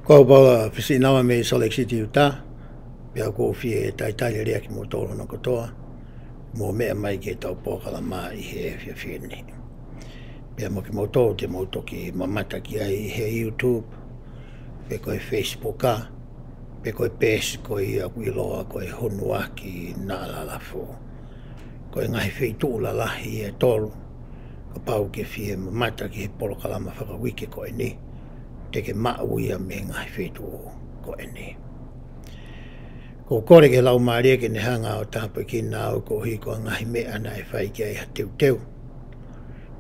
Kopa pisinawa me Salt Utah. Pia ko fie tai tai ria ki mo tolo no kotoa. Mo me mai ke tau pokala mai he fie ni. Pia mo ki mo tolo te mo toki mamata ki ai he YouTube. Pe ko Facebook ka. Pe ko pes ko ia ku loa ko honua ki na la fo. Ko ngai fei tu la lahi e tolo. Ko pau ke fie mamata ki polo kala ma whaka wiki ko ni. Te ke mauia me ngai fei tu ko ni. Ko kore ke lau maria ke ne hanga o tāpa ki nāu ko hi ko ngahi mea na e whai ki ai ha teu.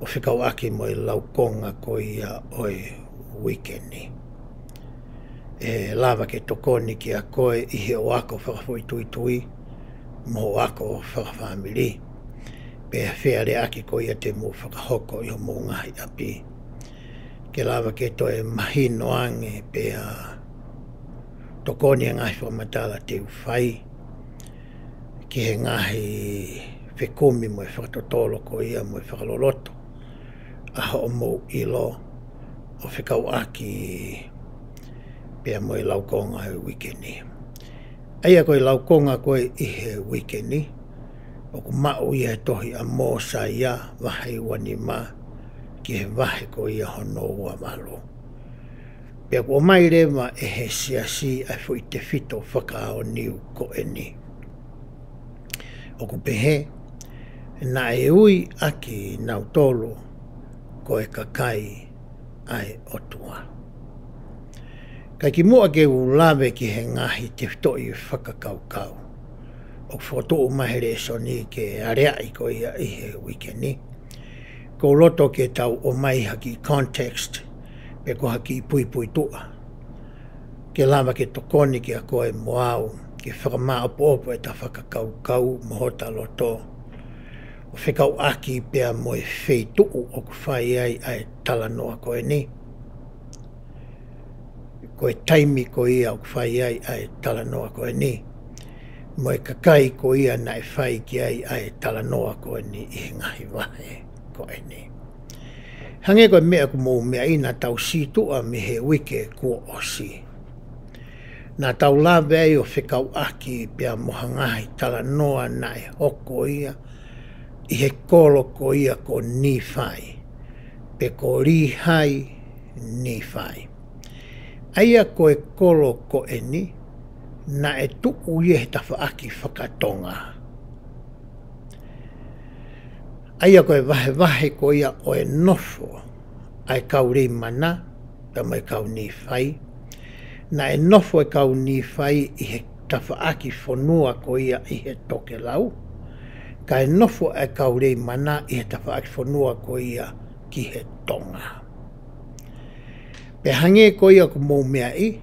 O whikau aki mo i lau konga ko ia oi weekendi. E lava ke tokoni ki a koe i he o ako whakafoi tui mo ako whakawhamiri. Pe wheare aki ko ia te mo whakahoko i o mo ngahi api. Ke lava ke toe mahino ange pe a tokoni ngai whamatala te uwhai. Ki he ngahi whekumi mo e whakatotolo ko ia mo e whakaloloto. Aho o mo ilo o whikau aki pia mo i laukonga he wikendi. Aia koe laukonga koe i he wikendi. O ku mau ia tohi a mō sa ia wahai wani ma ki he wahe ko ia hono ua malo. Pea kua mai rewa e he siasi ai fo i te fito whakao niu ko e ni. O ku pehe, na e ui aki nau tolo ko e kakai ai otua. Kai ki mua ke ulawe ki he ngahi te fito i whakakaukau. O whoto o mahere so ni ke areai ko ia i he wikendi. Ko loto ke tau o mai haki context. Pe ko haki pui tua. Ke lava ke tokoni ki a koe moau. Ke whakamā opo e ta whakakaukau mohota loto. O whikau aki pia mo e whei tuu o ku whai ai tala noa koe ni. Ko e taimi ko ia o ku whai ai tala noa koe ni. Mo e kakai ko ia na e whai ki ai tala noa koe ni i ngahi wahe koe ni. Hange koe mea ku mou mea ina tau si tua mi he wike kua osi. Na tau lawe ai o whikau aki pia mohangahi tala noa na e hoko ia i he kolo ko ia ko ni whai. Pe ko rihai ni whai. Aia koe kolo ko e ni na e tuku ie he tawha aki whakatonga. Aia koe wahe ko ia o e nofo ai kauri mana, pe mai kau ni whai. Na e nofo e kau ni whai i he tawha aki whanua ko ia i he toke lau. Ka e nofo e kauri mana i he tawha aki whanua ko ia ki he tonga. Pe hange ko ia ko mou mea i,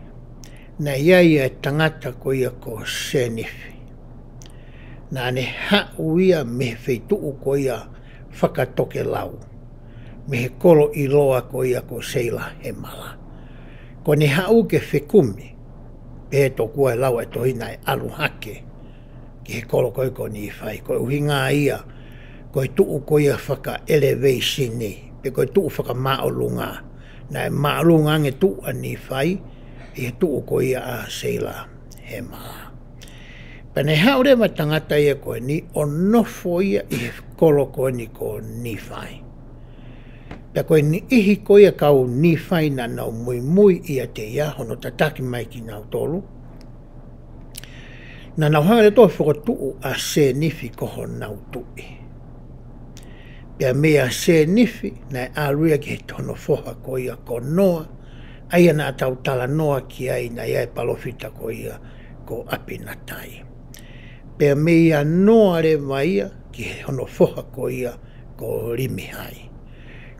na iai e tangata ko ia ko senifi. Na ne hau ia me wheituu ko ia whakatoke lau. Me he kolo i loa ko ia ko seila he mala. Ko ne hau ke whekumi, pe he to kua e lau e tohina e alu hake, ki he kolo koe ko ni whai. Ko uhinga ia, ko i tuu ko ia whaka elevation ni, pe ko i tuu whaka maolunga. Na e maolunga nge tuu a ni whai, i he tuu ko ia a seila he mala. Pane hau rewa tangata ia koe ni, o nofo ia i he kolo koe ni ko ni whai. Pea koe ni ihi koe ia kau ni whai na nau mui ia te ia, hono tataki mai ki nau tolu. Na nau hanga le toi whakotuu a se nifi koho nau tui. Pea mea se nifi na e aruia ki he tono foha ko ia ko noa, aia na tau tala noa ki ai na ia e palofita ko ia ko apinatai. Pea mea noa re maia ki he hono foha ko ia ko rimihai.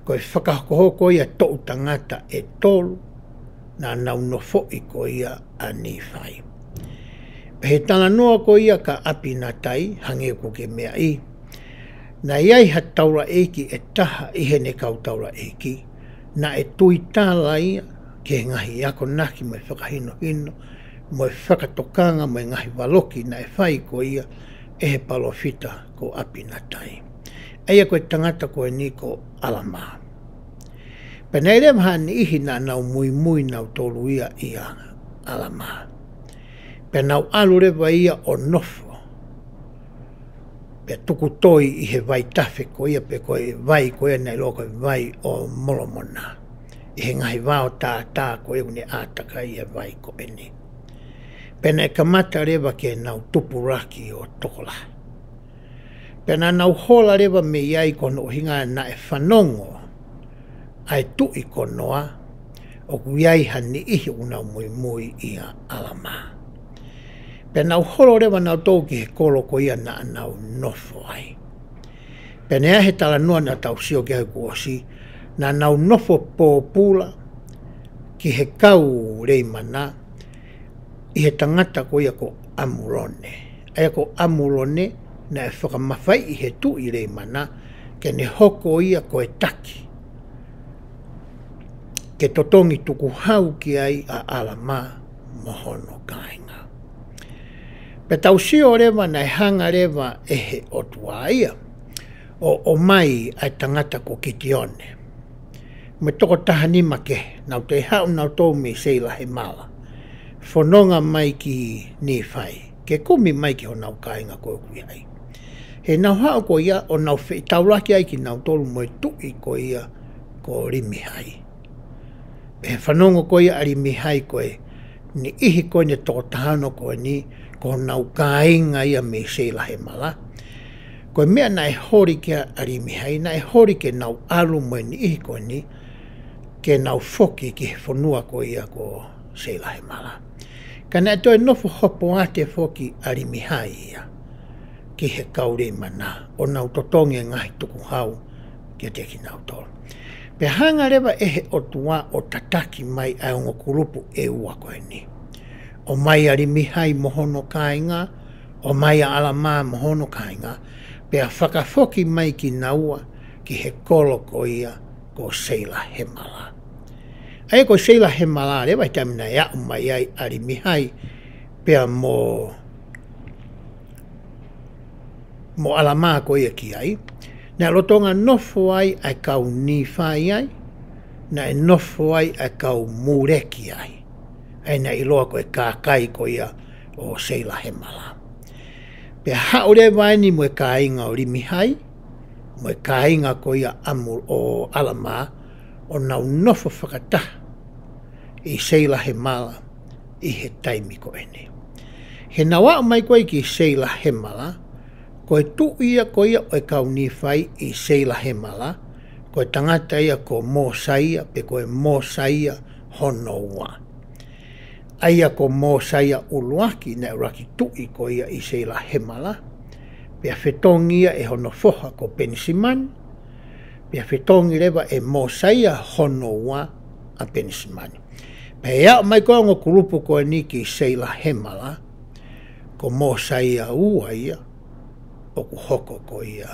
Ko e whakahoko ko ia tou tangata e tolu na nau no fo'i ko ia a ni whai. He tala noa ko ia ka apinatai hange ko ke mea i. Na iai ha taura eiki e taha i he ne kau taura eiki. Na e tui tāla ia ke ngahi ako naki mo e whakahino hino. Mo e whakatokanga mo e ngahi waloki na e whai ko ia e he palofita ko apinatai. Aia koe tangata koe ni ko alama. Penei le mahani ihi na nau mui nau tolu ia Alamaa. Penau alu rewa ia o nofo. Pe tuku toi i he vai tafe ko ia pe koe vai ko ia nei loko vai o molomona. I he ngahi wao tā ko eu ne ātaka ia vai ko eni. Pena e kamata rewa ke nau tupuraki o tokola. Pena nau hola rewa me iai kono hinga na e whanongo ai tui konoa o kuiai hani ihi unau mui ia Alamaa. Pena nau holo rewa nau tōki he kolo ko ia na nau nofo ai. Pena ea he tala noa na tau sio ki hau kuosi na nau nofo pōpula ki he kau reimana i he tangata ko ia ko amurone. Aia ko amurone na e whakamawhai i he tui reimana ke ne hoko ia ko e taki. Ke totongi tuku hau ki ai a Alamaa mohono kāinga. Pe tau sio rewa na hanga rewa e he otua ia o mai ai tangata ko Kitione. Me toko tahanima ke nau te hau nau tō me seila he mala. Whanonga mai ki ni whai. Ke kumi mai ki ho nau kāinga ko kui ai. He nau hao ko ia o nau whi tauraki ai ki nau tolu moe tui ko ia ko rimi hai. He whanonga ko ia a rimi hai koe ni ihi koe ne toko tahano koe ni ko nau kāinga ia me seila he mala. Koe mea nai hori ke a rimi hai, nai hori ke nau alu moe ni ihi koe ni ke nau foki ki he whanua ko ia ko seila he mala. Ka nai toi nofo hopo ate foki a rimi hai ia ki he kaure mana o nau totongi ngahi tuku hau ki te ki nau tolo. Pe hanga rewa ehe o tua o tataki mai ai ongo kurupu e ua koe ni. O mai a rimi hai mohono kāinga, o mai a Alamaa mohono kāinga, pe a whakafoki mai ki naua ki he kolo ko ia ko seila he mala. Ai ko seila he mala rewa i tamina ea umai ai a rimi hai pe a mo Alamaa ko ia ki ai. Nā rotonga nofo ai ai kau ni whai ai, nā e nofo ai ai kau mureki ai. Ai nā iloa koe kākai ko ia o seila he mala. Pe haore vai ni moe kāinga o rimi hai, moe kāinga ko ia o Alamaa o nau nofo whakata i seila he mala i he taimi ko ene. He nawa mai koe ki seila he mala, koe tu ia ko ia o e kau ni whai i seila he mala, koe tangata ia ko mō saia, pe koe mō saia hono ua. Aia ko mō saia uluaki na raki tu i ko ia i seila he mala, pe a whetongi ia e hono foha ko Penisiman, pe a whetongi rewa e mō saia hono ua a Penisiman. Pe ea mai koe ngo kurupu koe ni ki seila he mala, ko mō saia ua ia, o ku hoko ko ia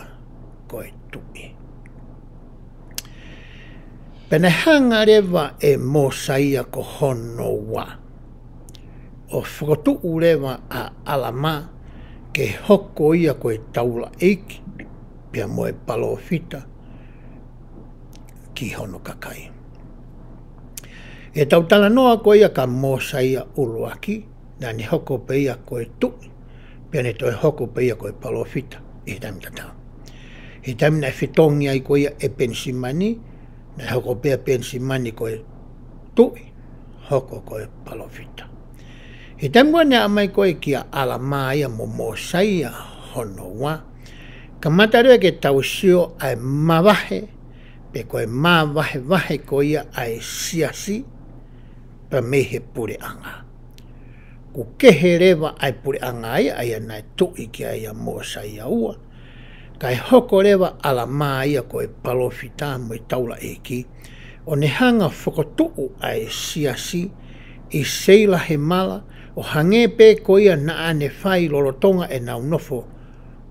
koe tui. Pene hanga rewa e mō saia ko hono wa. O whakotuu rewa a Alamaa ke hoko ia koe taula eiki, pia moe palo fita ki hono kakai. E tautala noa ko ia ka mō saia uluaki, na ni hoko pe ia koe tui. Pia ne toi hoko pe ia koe palofita i taimi tatau. I taimi nai whitongi ai koe ia e Pensimani, nai hoko pea Pensimani koe tui, hoko koe palofita. I taimi koe nea amai koe kia Alamaa ia mo mō saia hono wa, ka matarua ke tau sio ai mawahe, pe koe mawahe koe ia ai siasi, pa mehe pure anga. Ku kehe rewa ai pure anga ia ai nai tui ki ai a mō saia ua. Kai hoko rewa Alamaa ia koe palofita mo i taula eki. O ne hanga whakotuu ai siasi i seila he mala o hange pe ko ia na ane whai lorotonga e nau nofo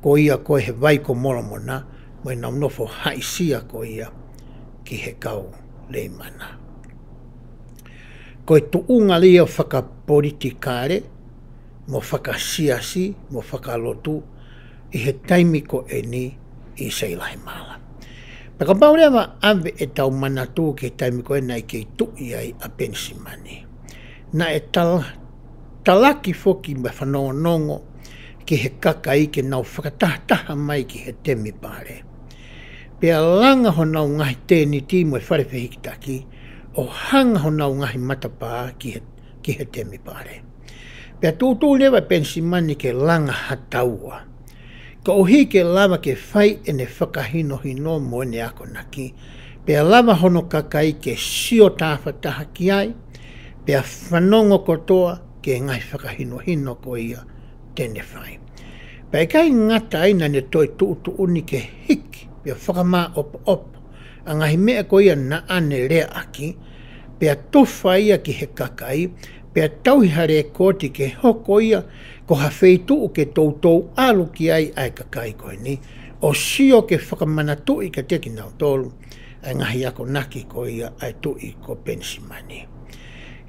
ko ia koe he vai ko moromona mo i nau nofo haisia ko ia ki he kau leimana. Koe tuunga lia whakapolitikare, mo whakasiasi, mo whakalotu, i he taimi ko e ni i seila he mala. Paka paulewa ave e tau manatu ke taimi koe nai ke tui ai a Pensimani. Na e talaki foki me whanongonongo ki he kaka i ke nau whakataha mai ki he temi pare. Pea langa ho nau ngahi tēni tīmo e whare whihikitaki, o hanga ho nau ngahi matapā ki he temi pare. Pea tūtū lewa Pensimani ke langa hataua. Ka ohi ke lava ke whai e ne whakahino hino mo ne ako naki. Pea lava hono kakai ke sio tāwhataha ki ai. Pea whanongo kotoa ke ngai whakahino hino ko ia tene whai. Pea kai ngata aina ne toi tūtu uni ke hiki. Pea whakamā opo. A ngahi mea ko ia na ane rea aki. Pea tofa ia ki he kakai. Pea tauhare koti ke hoko ia. Ko hawheitu o ke tautou alu ki ai ai kakai koe ni. O sio ke whakamanatu i ka teki nau tolu. Ai ngahi ako naki ko ia ai tui ko Pensimani.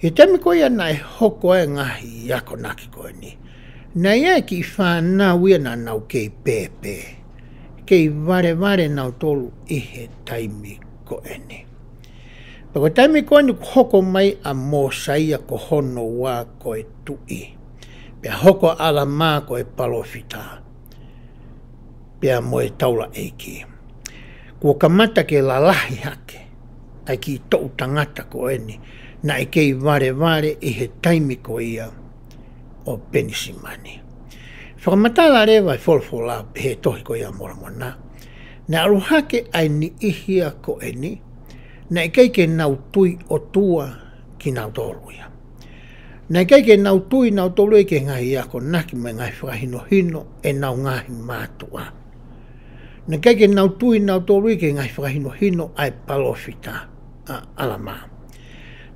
He temi ko ia nai hoko ai ngahi ako naki koe ni. Nai ai ki whanau ia na nau kei pepe. Kei vare nau tolu i he taimi koe ni. Pako taimi koe ni hoko mai a mōsaia ko hono wā koe tui. Pea hoko ala mā ko e palofita. Pea mo e taula eiki. Kua kamata ke lalahi hake. Ai ki tou tangata ko eni. Na e kei vare i he taimi ko ia o Pensimani. Whakamatala rewa i folfola he tohi ko ia moramona. Na aru hake ai ni ihia ko eni. Na e kei ke nau tui o tua ki nau tōruia. Nai kai ke nau tui nau tolu e ke ngahi ako naki mai ngai whakahino hino e nau ngahi mātua. Nai kai ke nau tui nau tolu e ke ngai whakahino hino ai palofita alama.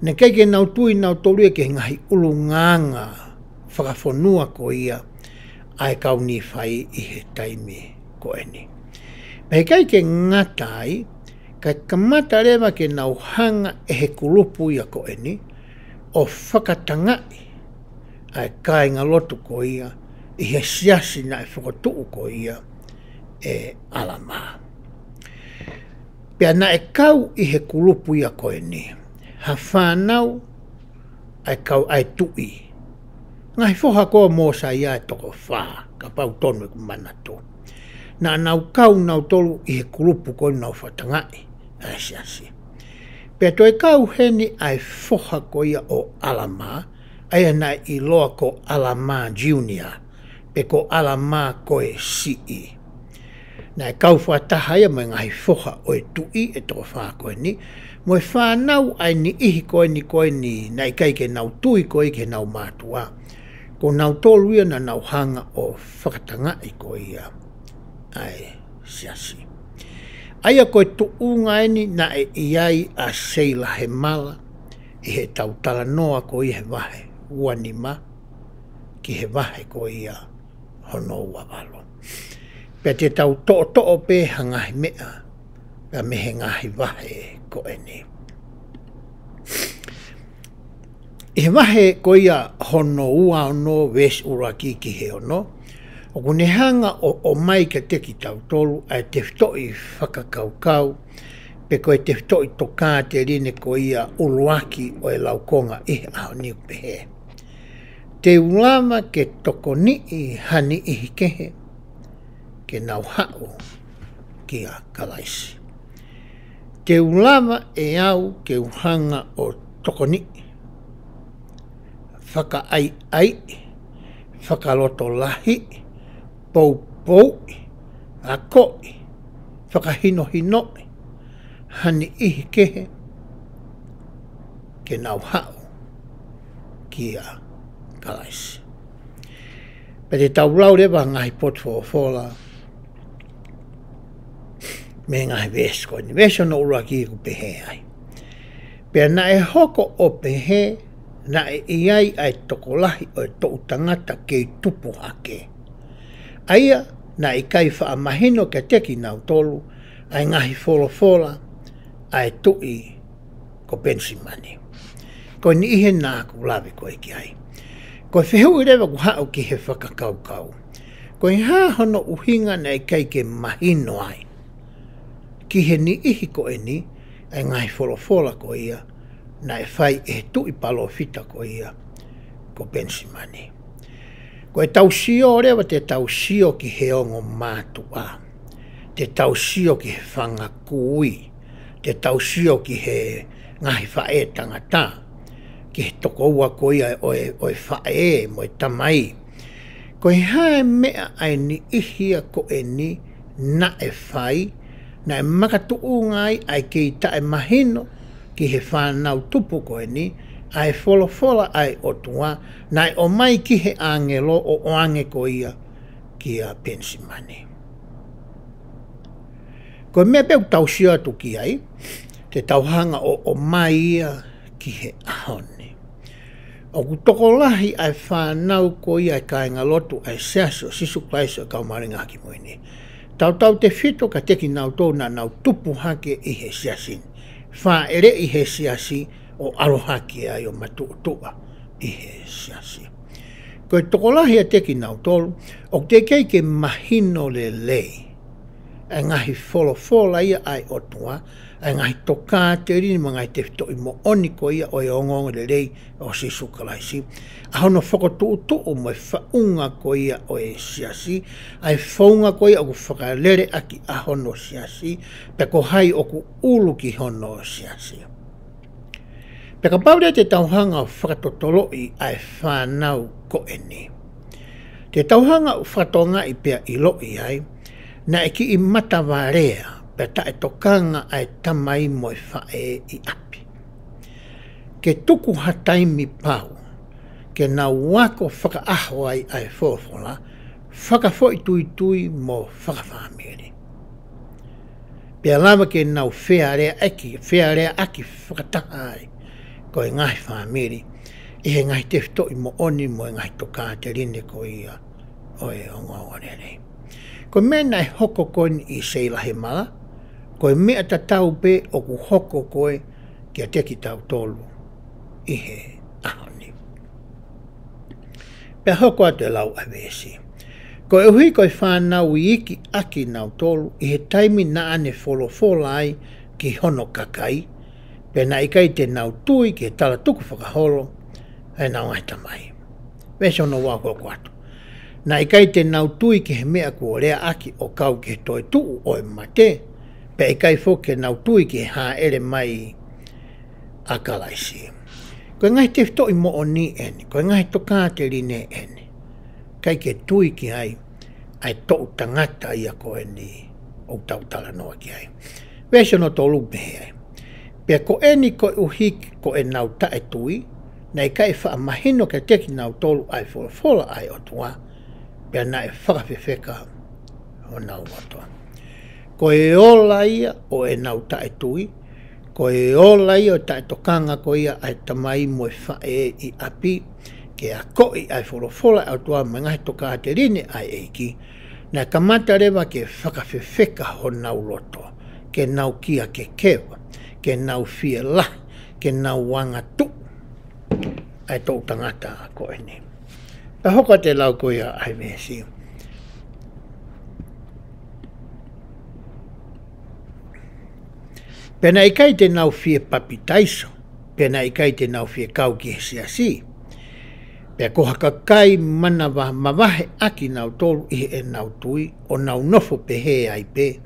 Nai kai ke nau tui nau tolu e ke ngahi ulunganga whakafonua ko ia ai kauni whai i he taimi ko eni. Pei kai ke ngatai kai kamata rewa ke nau hanga e he kulupu ia ko eni. O whakatangai ai kāinga lotu ko ia i he siasi na e whakatuu ko ia e alama. Pea na e kau i he kulupu ia koe ni. Ha whanau ai kau ai tui. Ngai whoha koa mōsa ia e toko whaa ka pau tonu e kumanatu. Na nau kau nau tolu i he kulupu ko nau whatangai ai siasi. Pea toi kau heni ai whoha ko ia o alama, ai ana i loa ko alama junior, pe ko alama ko e CE. Na e kau whataha ia mai ngai whoha o e tui e toko whaa koe ni, mo e whanau ai ni ihi koe ni, na i kai ke nau tui koe ke nau mātua. Ko nau tolu ia na nau hanga o whakatanga i koe ia, ai siasi. Aia koe tuunga eni na e iai a seila he mala i he tautala noa ko i he wahe uanima ki he wahe ko ia hono wawalo. Pea te tau to'o pe hangahi mea pea me he ngahi wahe ko eni. I he wahe ko ia hono ua ono wes uraki ki he ono. O kune hanga o mai ka teki tau tolu ai te whitoi whakakaukau pe koe te whitoi toka te rine ko ia uluaki o e laukonga i aho niu pehe. Te ulama ke toko ni i hani ihi kehe ke nau hao ki a kalaisi. Te ulama e au ke uhanga o toko ni. Whaka ai, whakaloto lahi, pou, a koi, whakahino, hani ihi kehe, ke nau hao, ki a kalaisi. Pere tau lau rewa ngahi potu whola, me ngahi vesko, ni veso no ura ki ku pehe ai. Pea na e hoko o pehe, na e iai ai tokolahi o e tō tangata kei tupu hake. Aia, na i kai whaamahino ke teki nau tolu, ai ngahi whola, ai tui ko Pensimani. Ko ni ihe nā ku lawe koe ki ai. Ko whihu i rewa ku hao ki he whakakaukau. Ko i hāhono uhinga na i kai ke mahino ai. ki he ni ihi ko e ni, ai ngai wholofola ko ia, na e whai e tui palo fita ko ia, ko pensimani. Ko e tausio rewa te tausio ki he ongo mātua, te tausio ki he whanga kui, te tausio ki he ngahi whae tangata, ki he toko ua ko ia oe whae mo e tamai. Ko e hae mea ai ni ihia ko e ni na e whai, na e makatu ngai ai ki ta e mahino ki he whanau tupu ko e ni, ai wholofola ai o tua, na o mai ki he angelo o oange ko ia ki a pensimani. Ko mea peu tausio atu ki ai, te tauhanga o mai ia ki he ahone. O ku tokolahi ai whanau ko ia ka inga lotu ai seaso sisu klaiso kau maringa ki moini. Tau te whito ka teki nau tō na nau tupu hake i he siasin. Wha ere i he siasi o arohaki ai o matuutua i he siasi. Ko e tokolahi a teki nau tolu, o te kei ke mahino le lei. E ngahi wholofola ia ai o tua, e ngahi toka te rini ma ngai te whito i mo oni ko ia o e ongonga le lei o si sukalaisi. A hono whakatuutu mo e whaunga ko ia o e siasi, ai whaunga ko ia o ku whakalere aki a hono siasi, pe ko hai o ku ulu ki hono siasi. Pe ka paurea te tauhanga o whakatotolo i ai whanau ko e ni. Te tauhanga o whatonga i pia i lo i ai, na e ki i matawarea, pe ta e tokanga ai tamai mo e whae i api. Ke tuku hataimi pau, ke na wako whakaaho ai ai wholofola, whakafoi tui mo whakawhamiri. Pea lama ke nau whearea aki whakataha ai, ko e ngai whamiri, i he ngai te whito i mo oni mo e ngai toka te rine ko ia o e ongawane nei. Ko mena e hoko koe i seila he mala, ko e mea tatau pe o ku hoko koe ki a teki tau tolu i he ahoni. Pea hoko atu e lau a vesi. Ko e hui koe whanau i iki aki nau tolu i he taimi na ane wholofola ai ki hono kakai, pe na ikai te nau tui ki he tala tuku whakaholo, e nau ngai tamai. Vesi ono wako atu. Na ikai te nau tui ki he mea kua rea aki o kau ki he toi tuu o e mate, pe ikai fo ke nau tui ki he haa ere mai a kalaisi. Koe ngai te whito i mo o ni eni, koe ngai toka te rine eni. Kai ke tui ki ai tau tangata ia koe ni o tau tala noa ki ai. Vesi no tolu pehe ai. Pea ko eni koe uhiki ko e nau tae tui, na ikai wha mahino ke teki nau tolu ai wholofola ai o tua, pea na e whakawhewheka o nau watoa. Ko e ola ia o e nau tae tui, ko e ola ia o tae tokanga ko ia ai tamai mo e whae i api, ke a koi ai wholofola au tua mangahi toka te rine ai eiki, na kamata rewa ke whakawhewheka ho nau loto, ke nau kia ke kewa, ke nau fia la, ke nau wanga tu, ai tau tangata ko e ni. Pa hoka te lau ko ia ai vesi. Pena ikai te nau fie papitaiso, pena ikai te nau fie kau ki he siasi. Pea ko hakakai mana mawahe aki nau tolu i e nau tui, o nau nofo pe he ai pe,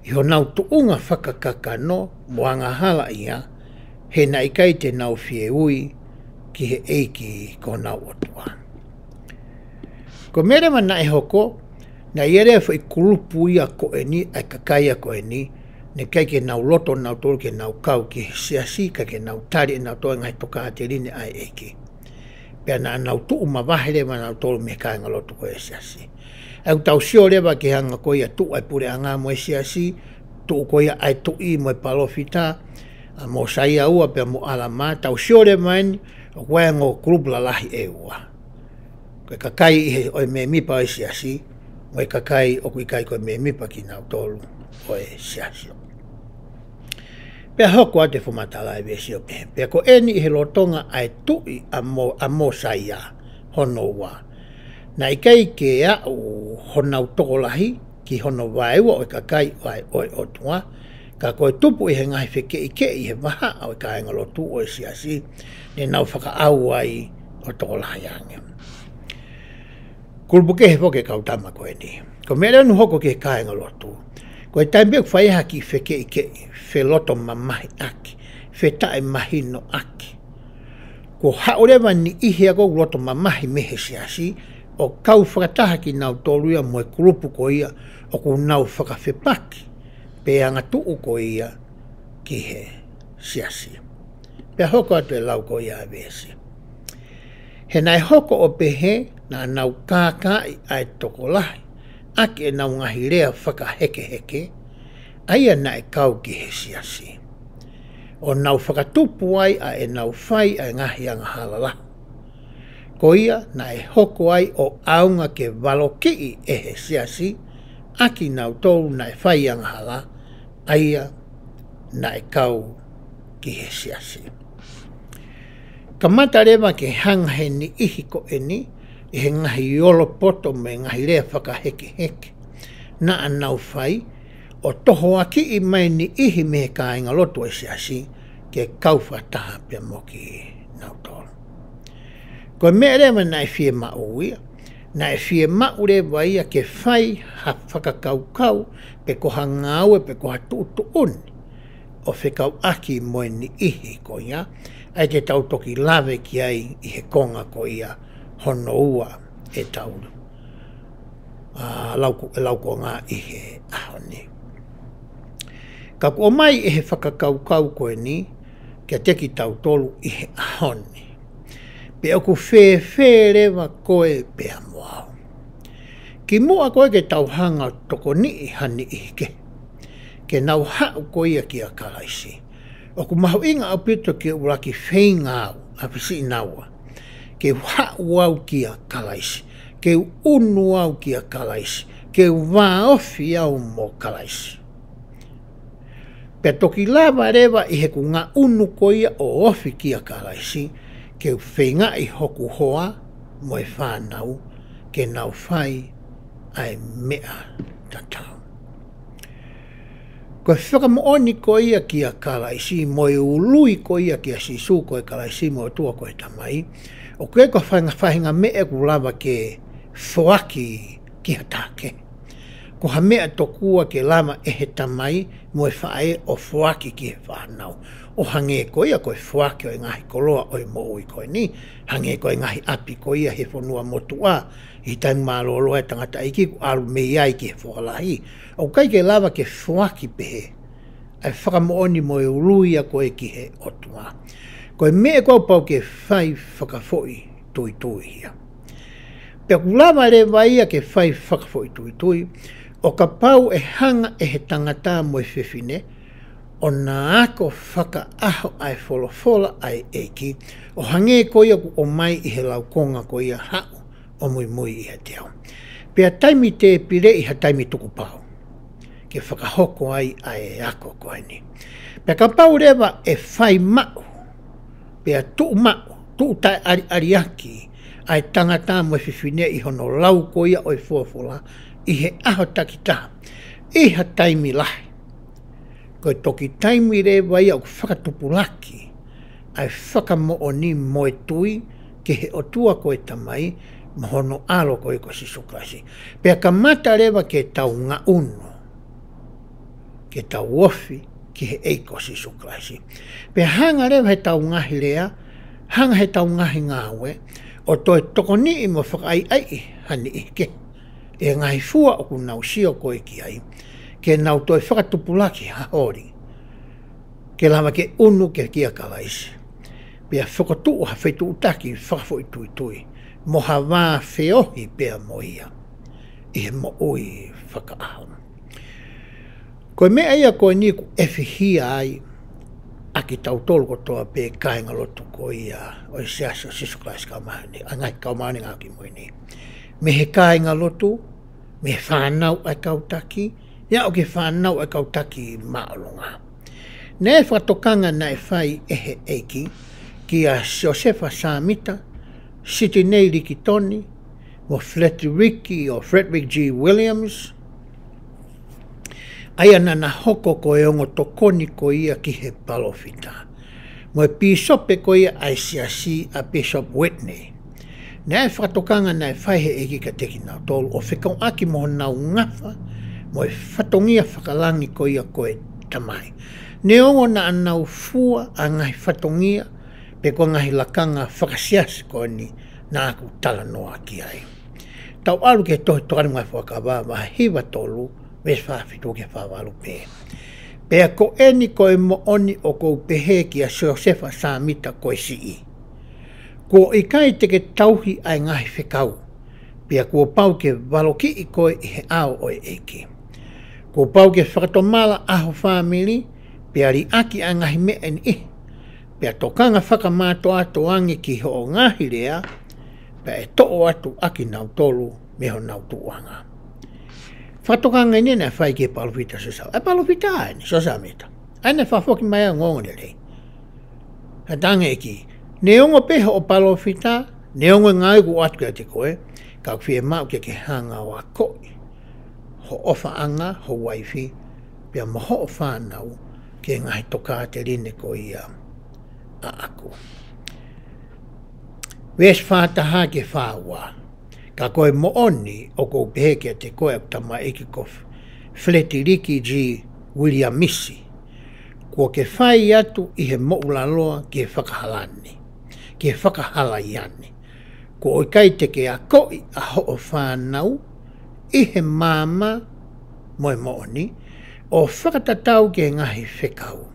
i ho nau tuunga whakakaka no, moanga hala ia, he na ikai te nau fie ui, ki he eiki ko nau otua. Ko mere mana e hoko, na iere fo i kulupu ia ko e ni, ai kakaia ko e ni, ne kai ke nau loto nau tolu ke nau kau ki siasi, ka ke nau tari nau toa ngai toka te rine ai eiki. Pea na nau tuu mawahe rewa nau tolu me kai ngā loto ko e siasi. Au tau sio rewa ke hanga ko ia tuu ai pure anga mo e siasi, tuu ko ia ai tuu i mo e palofita, mo saia ua pea mo alama, tau sio rewa eni, o koe ngō kurupula lahi e ua. Koe kakai i he oi me mipa o e siasi, mo e kakai o kui kai koe me mipa ki nau tolu o e siasi. Pea hoko a te whumatala e vesi o pehe. Pea ko eni i he lotonga ai tui a mo saia hono wā. Na ikai ke au honau tokolahi ki hono waiwa o kakai o e o tua, ka koe tupu i he ngai wheke i ke i he waha au ka henga lotu o siasi, ne nau whaka au ai o toko lahayange. Kulupuke he whoke kautama koe ni. Ko mea renu hoko ke ka henga lotu. Koe taimbe ku whai haki wheke i ke i, whe loto mamahi aki, whe tae mahino aki. Ko haorewa ni ihea kou loto mamahi mehe siasi, o kau whakataha ki nau tōruia moe kulupu ko ia, o ku nau whakawhepaki, pe anga tuu ko ia ki he siasi. Pe hoko atu e lau ko ia avesi. He nai hoko o pehe na nau kākai ai toko lahi, aki e nau ngahi rea whakaheke heke, aia na e kau ki he siasi. O nau whakatupu ai a e nau whai ai ngahi anga halala. Ko ia na e hoko ai o aunga ke waloki e he siasi, aki nau tōru na e whai anga hala, aia na e kau ki he siasi. Ka mata rewa ke hanga he ni ihi ko eni, i he ngahi olo poto me ngahi rea whakaheke heke. Na a nau whai, o toho aki i mai ni ihi me ka inga loto e siasi, ke kauwhataha pia moki nau tōru. Ko mea rewa na e fie mau ia, na e fie mau rewa ia ke whai ha whakakaukau pe ko hangau e pe ko ha tuutu uni, o whekau aki moe ni ihi ko ia, ai te tau toki lawe ki ai i he konga ko ia hono ua e tauru. Lauko ngā i he ahoni. Ka ko mai e he whakakaukau koe ni, kia teki tau tolu i he ahoni. Pe oku whē rewa koe pe amoao. Ki mua koe ke tau hanga toko ni i hani i ke. Ke nau hau koe ia ki a kalaisi. Oku mahu inga au pito ke uraki whaingau a pisi inaua. Ke hau au ki a kalaisi. Ke unu au ki a kalaisi. Ke waofi au mo kalaisi. Pe toki lava rewa i he ku ngā unu koia o ofi ki a kalaisi, ke whenga i hoku hoa mo e whānau, ke nau whai ai mea tatau. Ko whakamooni koia ki a kalaisi, mo e ului koia ki a sisu ko e kalaisi mo e tua ko e tamai, o koe ko whainga mea ku lava ke whoaki ki a tāke. Ko ha mea tokua ke lama e he tamai mo e whae o whoaki ki he whanau. O hange koia koe whoaki o e ngahi koloa o e mo ui koe ni. Hange koe ngahi api koia he whanua motua. I taimi mārolo e tangata iki ku aru mei ai ki he whakalahi. O kai ke lava ke whoaki pehe. Ai whakamooni mo e uruia koe ki he otua. Koe mea kua pau ke whai whakafoi tui tui hia. Pea ku lava re waia ke whai whakafoi tui tui. O ka pau e hanga e he tangata mo e whiwhine, o nā ako whaka aho ai wholofola ai eiki, o hange koia ku o mai i he laukonga koia hau o mui mui i he teo. Pea taimi te pire i ha taimi tuku pau, ke whakahoko ai ai ako koe ni. Pea ka pau rewa e whai mau, pea tuu mau, tuu tai ariaki, ai tangata mo e whiwhine i hono lau koia o e whofola, i he aho takita, i ha taimi lahi. Koe toki taimi re wai au whakatupulaki, ai whakamooni moe tui, ke he otua koe tamai, mahono alo koe ko sisukrasi. Pea ka mata rewa ke tau ngā uno, ke tau ofi, ki he eiko sisukrasi. Pea hanga rewa he tau ngahi rea, hanga he tau ngahi ngāwe, o toi toko ni i mo whakai ai hani ike. E ngai fua o ku nau sio koe ki ai, ke nau toi whakatupulaki haori, ke lama ke unu ke kia kalaisi. Pea whakatuu ha whaitu utaki whakafoi tui tui, mo ha wā whiohi pea mo ia, i he mo ui whakaaho. Koe mea ia koe ni ku ewhihia ai, aki tau tolu kotoa pe kainga lotu ko ia, o i seaso sisuklais kaumahani, angai kaumahani ngā ki moi ni. Me he kainga lotu, me he whanau ai kautaki, ia o ke whanau ai kautaki maolonga. Ne whatokanga na e whai ehe eiki, ki a Josefa Samita, Siti Nei Rikitoni, mo Frederick G. Williams, Aia nana hoko ko e ongo to koni ko ia ki he palofita. Mo e pisope ko ia ICRC a Bishop Whitney. Nea e whakatokanga na e whaihe e ki ka teki nao tolu o whekau aki mo nau ngafa mo e whatongia whakalangi ko ia ko e tamai. Ne ongo na anau fua a ngai whatongia pe ko ngahi lakanga whakasiasi ko ni na aku tala noa ki ai. Tau alu ke tohi tokani ngai whakawa wa hiwa tolu ves whawhitu ke whawalu pe. Pea ko eni ko e mo oni o ko pehe ki a Josefa Samita ko e sii. Ko i kai te ke tauhi ai ngahi whekau. Pea ko pau ke waloki i koe i he ao o e eki. Ko pau ke whakatomala aho family. Pea ri aki a ngahi me en i. Pea tokanga whakamato ato angi ki ho o ngahi rea. Pea e to'o atu aki nau tolu me ho nau tuanga. Whatokanga ni na whai ke palofita so sa. E palofita ai ni so sa meta. Ai na whafoki mai a ngongo ni rei. Ha tange eki. Ne ongo peha o palofita. Ne ongo ngai ku atu kia te koe. Ka kwhie mau ke hanga wa koi. Ho ofa anga, ho waifi. Pea maho o whanau. Ke ngai toka te rine ko ia a aku. Wes whātaha ke whāua. Ka koe mo oni o kou peheke te koe ak tama eki ko Fletiriki G. William Misi. Kua ke whai atu i he mo'ulaloa ke whakahalani. Ke whakahalaiani. Ko oi kai te ke a koi a ho o whanau i he māma moe mo oni o whakatatau ke ngahi whekau.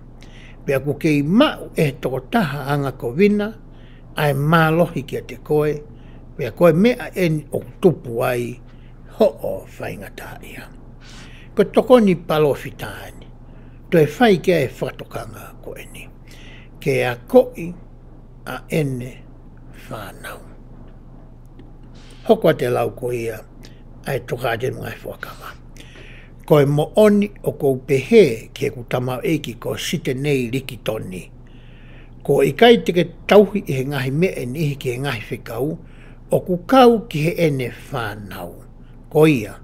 Pea ku kei mau e toko taha anga ko vina ai mālohi kia te koe. Pea koe mea eni o tupu ai ho o whaingata ia. Ko toko ni palofitaani. Toi whai kia e whatokanga ko eni. Ke a koi a ene whanau. Hoko te lau ko ia ai toka te mga whakawa. Koe mo oni o kou pehe ke ku tamau eki ko site nei riki toni. Ko i kai te ke tauhi i he ngahi me e nihi ki he ngahi whekau, o ku kau ki he ene whanau. Ko ia,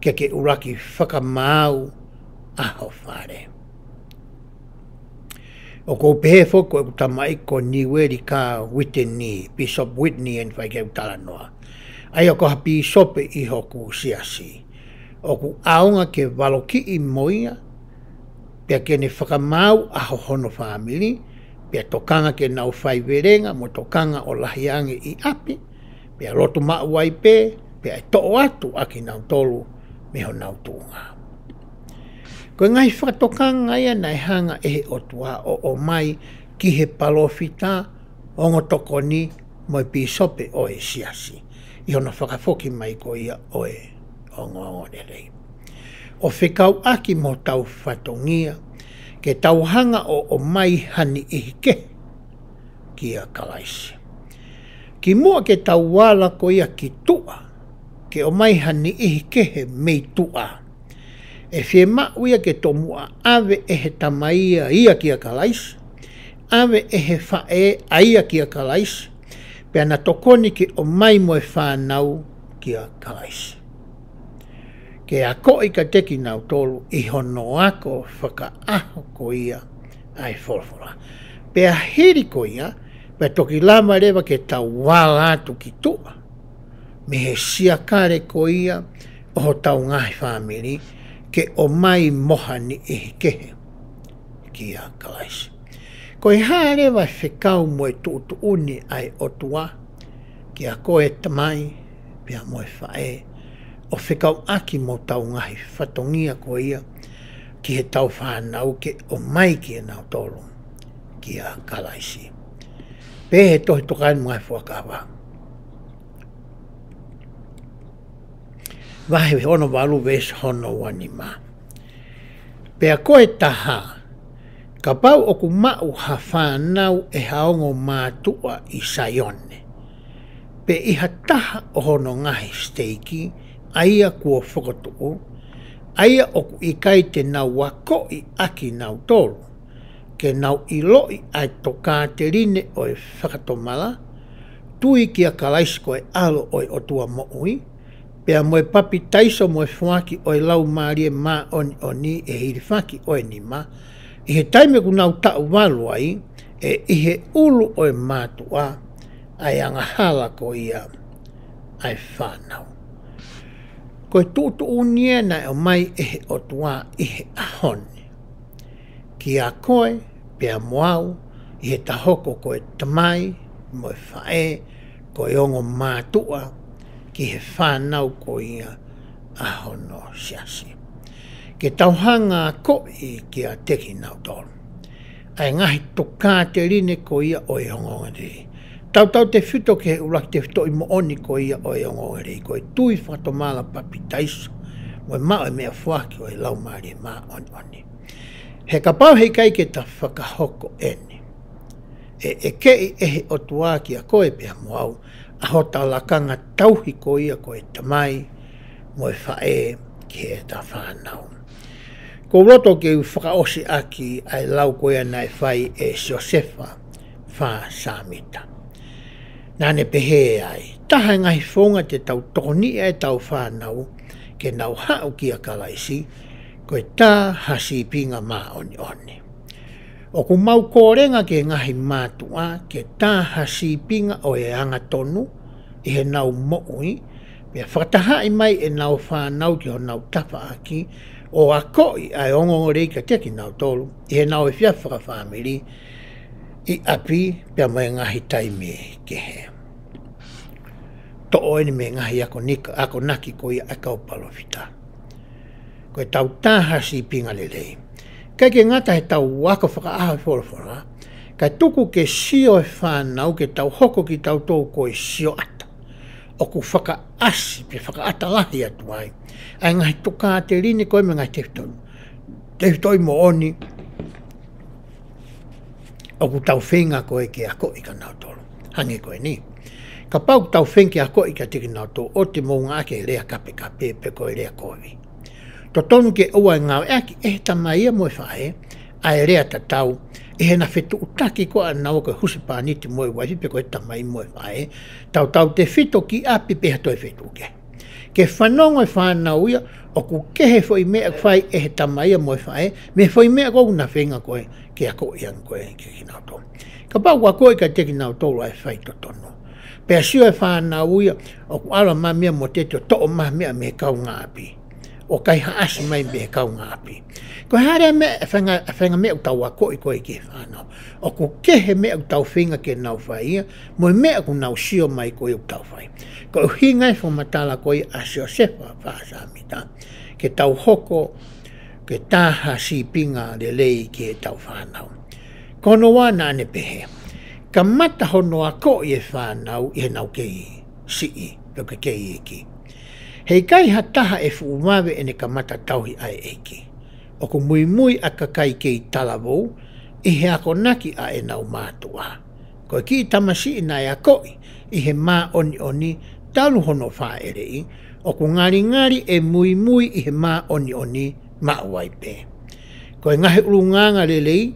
ke uraki whakamau aho whare. O kou pehe whoko e ku tamai ko niweri ka Whitney, Bishop Whitney en whai keu tala noa. Ai o ko hapi sope i hoku siasi. O ku aonga ke waloki i moia, pia ke ne whakamau aho hono family, pia tokanga ke nau whai verenga mo tokanga o lahiange i api, pia roto maa wai pe, pia e to'o atu aki nau tolu me ho nau tuunga. Ko ngai whakatokanga ia nai hanga e o tua o mai ki he palofita ongo tokoni mo pi sope o e siasi. I hona whakafoki mai ko ia o e ongo rei. O whekau aki mo tau whatongia, ke tauhanga o mai hani ihike ki a kalaisi. Ki mua ke tau wala ko ia ki tua, ke o mai hani ihike he mei tua. E whie mauia ke to mua ave e he tamaia ia ki a kalaisi, ave e he whae a ia ki a kalaisi, pea na tokoni ke o mai mo e whanau ki a kalaisi. Ke a koi ka teki nau tolu i hono ako whakaaho ko ia ai wholwhola. Pea hiri ko ia, pea toki lama rewa ke tau wala atu ki tua. Me he siakare ko ia o ho tau ngahi whamiri ke o mai mohani i kehe ki a kalaisi. Ko i harewa whekau mo e tuutu uni ai otua ki a koe tamai pea mo e whae. O whekau aki mo tau ngahi whatongia ko ia ki he tau whanau ke o mai ki e nau tolu ki a kalaisi. Pē he tohi tokai mga whakawa. Wahe hono walu ves hono wanima. Pea koe taha, ka pau o ku mau ha whanau e haongo mātua i Sayone. Pe iha taha o hono ngahi steiki, aia kua whakato'o, aia oku i kai te nau wakoi aki nau tolu, ke nau iloi ai toka te rine o e whakatomala, tui ki a kalaisko e alo o e otua mo'ui, Pea moe papi taiso moe fuaki o lau maarie ma oni e hiri faki o ni ma. I he taime ku nau tau walu ai, e i he ulu o e mātua, ai anga hala ko ia, ai whanau. Koe tūtu unia na e o mai e he otua i he ahoni. Ki a koe, pea moau, i he tahoko koe tamai, moe whae, koe ongo mātua, ki he whanau ko ia ahono siasi. Ke tauhanga koe ki a teki nau tolu. Ai ngahi toka te rine ko ia o e hongonga rei. Tau te whito ke he uraki te whito i mo oni ko ia o e hongonga rei. Ko e tui whatomala papi taiso. Mo e mao e mea fuaki o e lau maari e maa oni. He ka pau hei kai ke ta whakahoko ene. E kei e he otua ki a koe pia moau. A hota lakanga tauhi ko ia ko e tamai. Mo e whae ki e ta whanau. Ko roto ke u whakaosi aki ai lau koea nai whai e Josefa wha Samita. Nane pehe ai, taha ngahi whonga te tau toni e tau whanau ke nau hau ki a kalaisi, koe tā hasi pinga mā oni. O ku mau kōrenga ke ngahi mātua ke tā hasi pinga o e anga tonu i he nau moui, mea whakatahai mai e nau whanau ki o nau tapa aki, o a koi ai ongongo rei ka teki nau tolu, i he nau e whiawhaka whamiri, i api pia mai ngahi taimi ke he. To oeni me ngahi ako naki ko i a kaupalo whita. Ko e tau tāhasi pinga lelei. Kai ke ngata he tau wako whakaaha whorofora, kai tuku ke sio e whanau ke tau hoko ki tau tau ko e sio ata. O ku whakaasi pe whakaata lahi atu ai. Ai ngahi toka te rine koe me ngai teftoi. Teftoi mo oni. O ku tau whenga koe ke ako i ka nau tolu. Hange koe ni. Ka pau tau whenke ako i ka tiki nau tolu. O te mounga ake rea kape pe koe rea koe. To tonu ke ua ngau eki e tamaia moe whae. Ai rea ta tau. E he na whetu utaki ko a nau koe husipāniti moe waifi pe koe tamai moe whae. Tau te whito ki api pe hatoi whetu ke. Ke whanongo e whanau ia, o ku kehe fo i mea whai e he tamaia moe whae, me fo i mea kou na whenga koe, ke ako iang koe ke kinau tolu. Ka pau kua koe ka te kinau tolu ai whai to tono. Pea sio e whanau ia, o ku ala maa mea mo te to o maa mea me kau ngā api. O kai haasi mai me kau ngā api. Ko harea mea whenga mea utau a koe koe ke whanau. O ku kehe mea utau whenga ke nau whai ia, mo mea ku nau sio mai koe utau whai. Ko hingai fo matala koe a Josefa wha Samita. Ke tau hoko, ke taha si pinga le lei ke tau whanau. Kono wana ane pehe. Ka mata hono a koe e whanau i he nau kei sii, lo ke kei eki. Hei kai ha taha e fuumawe ene ka mata tauhi ai eki. O ku mui a ka kai kei talavou, i he ako naki a e nau mātua. Ko ki tamasi ina e a koe, i he mā oni, talu hono wha erei, o ku ngari e mui i he mā oni, mā waipe. Ko e ngahe urunganga lelei,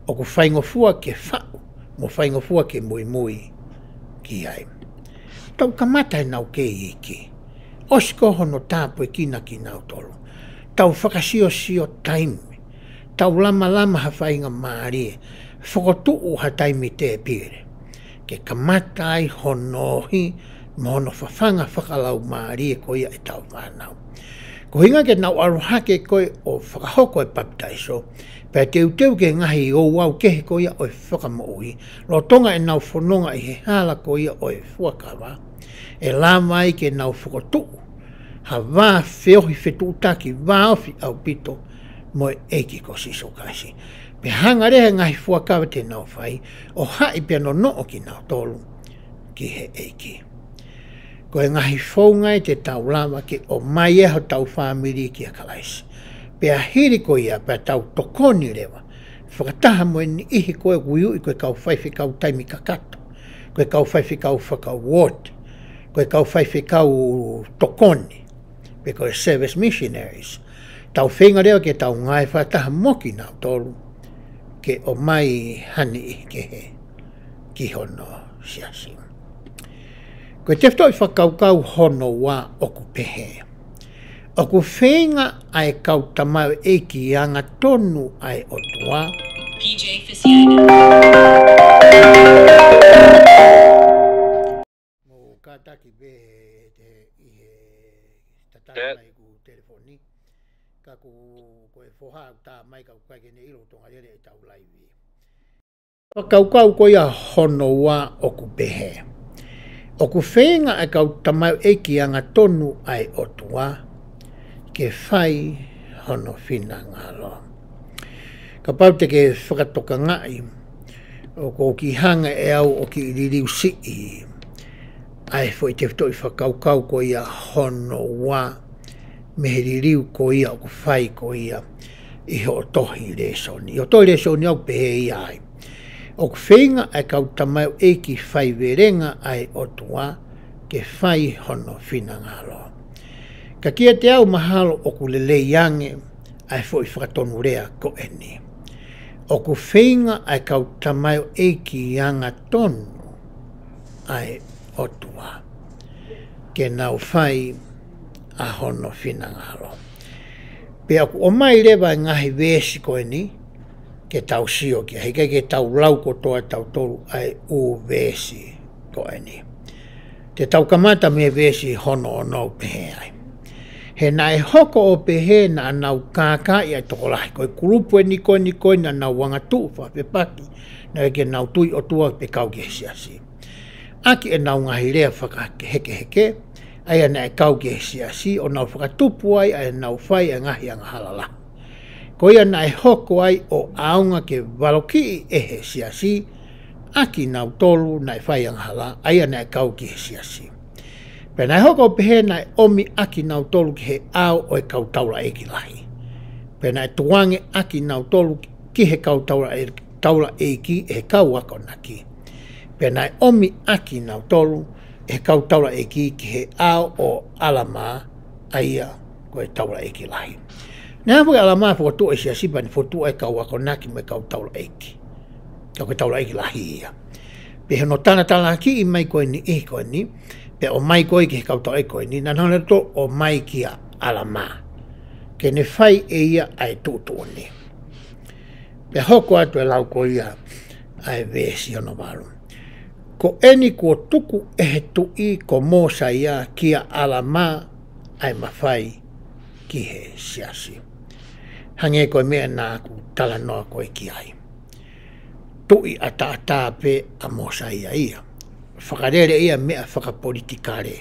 o ku whaingofua ke whau, mo whaingofua ke mui ki ai. Tau kamata e nau kei eki. Osko hono tāpu e kina ki nau tolu. Tau whakasio taimi. Tau lama ha whainga maarie. Whakotuu ha taimi te pire. Ke kamata ai honohi, mono whawhanga whakalau maarie koia e tau whanau. Ko hinga ke nau arohake koe o whakahoko e papitaiso, pea teu ke ngahi o wau kehe koia o e whakamoui, lo tonga e nau whanonga i he hala koia o e whakawa, e la mai ke nau whakotuu, ha wā whiohi whetutaki, wā ofi au pito, mo e eki ko siso kaisi. Pe hanga rehe ngahi whakawa te nau whai, o hai pia no o ki nau tolu, ki he eki. Ko e ngahi whaungai te tau lama ke o mai eho tau whamiri ki a kalaisi. Pea hiri ko ia pea tau tokoni rewa. Whakataha mo ni ihi koe kuiu i koe kau whaiwhi kau taimi kakato. Koe kau whaiwhi kau whakau ward. Koe kau whaiwhi kau tokoni. Pe koe service missionaries. Tau whenga rewa ke tau ngai whataha moki nau tolu. Ke o mai hani ihi ke he. Ki hono siasi. Ko te whtoi whakaukau hono wā oku pehe. Oku whenga ai kautamau e ki anga tonu ai otua. PJ Fasiaga. Mo kataki be te tatana mai ku telefoni. Ka ku koe whoha ta mai ka kai ne ilo tonga lere e tau laivi. Whakaukau ko ia hono wā oku pehe. Oku whenga ai kautamau e ki anga tonu ai otua. Ke whai hono whina ngalo. Ka pau te ke whakatoka ngai, o ko ki hanga e au o ki ririu sii, ai fo i te whtoi whakaukau ko ia hono wā, me he ririu ko ia o ku whai ko ia, i ho tohi resoni. O tohi resoni au pehe i ai. O ku whenga ai kautamau e ki whai verenga ai otua, ke whai hono whina ngalo. Ka kia te au mahalo o ku lele yange ai fo i whakatonu rea ko eni. O ku whenga ai kautamau e ki anga tonu ai otua. Ke nau whai a hono whina ngalo. Pea ku o mai rewa ngahi vesi ko eni, ke tau sio ki hei ke tau lau ko toa tau tolu ai u vesi ko eni. Te tau kamata me vesi hono o nou pehe ai. He nai hoko o pehe na anau kāka i ai toko lahi. Koe kurupu e niko na nau wanga tuufa pe paki. Na eke nau tui o tua pe kau ke siasi. Aki e nau ngahi rea whaka heke. Ai ana e kau ke siasi o nau whakatupu ai ai nau whai e ngahi anga halala. Ko ia nai hoko ai o aunga ke waloki e he siasi. Aki nau tolu nai whai anga halala. Ai ana e kau ke siasi. Pena hoko pehe nai omi aki nau tolu ki he au o e kautaura e ki lahi. Pena e tuange aki nau tolu ki he kautaura e ki e kau ako naki. Pena e omi aki nau tolu e kautaura e ki he au o alama aia ko e taura e ki lahi. Nea pui alama whakatu e sia sipa ni whatu e kau ako naki me kautaura e ki. Kau ke taura e ki lahi ia. Pehe no tana ki i mai koe ni i koe ni. Pe o mai koe ki he kautau e koe ni, na nana to o mai ki a alama. Ke ne whai e ia ai tūtua ni. Pe hoko atu e lau ko ia ai vesi ono waru. Ko eni kua tuku e he tui ko mōsa ia ki a alama ai mawhai ki he siasi. Hange koe mea nā ku tala noa koe ki ai. Tui ata pe a mōsa ia. Whakarere ia mea whakapolitikare.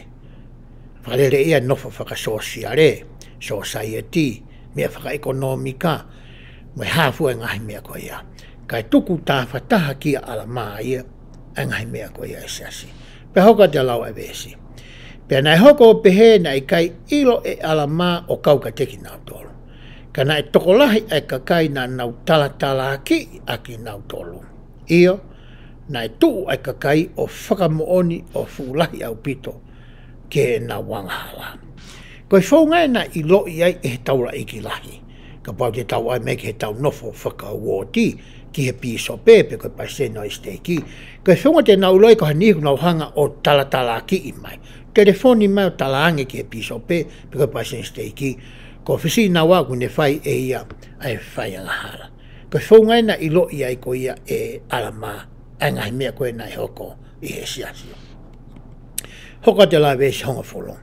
Whakarere ia nofo whakasosiare, society, mea whakaekonomika, mai hafu e ngahi mea koe ia. Kai tuku tā whataha ki a alama ia, e ngahi mea koe ia e siasi. Pe hoka te lau e vesi. Pe nai hoko o pehe nai kai ilo e alama o kauka teki nau tolu. Ka nai tokolahi e kakai na nau tala ki aki nau tolu. Iyo, nai tuu ai kakai o whakamooni o fuulahi au pito ke na wangahala. Koe whaungai na i loi ai e he taura i ki lahi. Ka pau te tau ai me ke he tau nofo whakawoti ki he piso pepe koe pai seno i steiki. Koe whaunga te nau loi ko haniku nau hanga o tala ki i mai. Telefoni mai o talaange ki he piso pepe koe pai seno i steiki. Ko whisi na wā kune whai e ia ai whai angahara. Koe whaungai na i loi ai ko ia e alama ai ngahi mea koe nai hoko i he siasi. Hoka te la vesi honga wholo.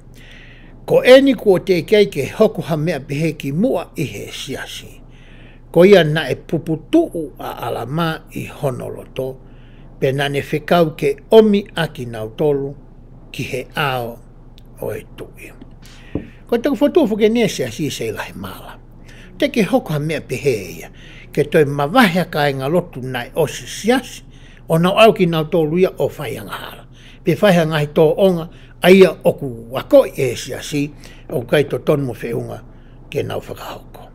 Ko eni kua te kei ke hoko ha mea pehe ki mua i he siasi. Ko ia na e puputuu a alama i honoloto, pe na ne whekau ke omi aki nau tolu ki he ao o e tui. Ko te kufotu fuke nia siasi i se ilahi mala. Te ke hoko ha mea pehe ia, ke toi mawahea ka inga lotu nai o si siasi, o nau au ki nau tolu ia o whaiangahara. Pe whaiangahi tō onga, aia oku wako e siasi, o kai to tonu mo whiunga ke nau whakahoko.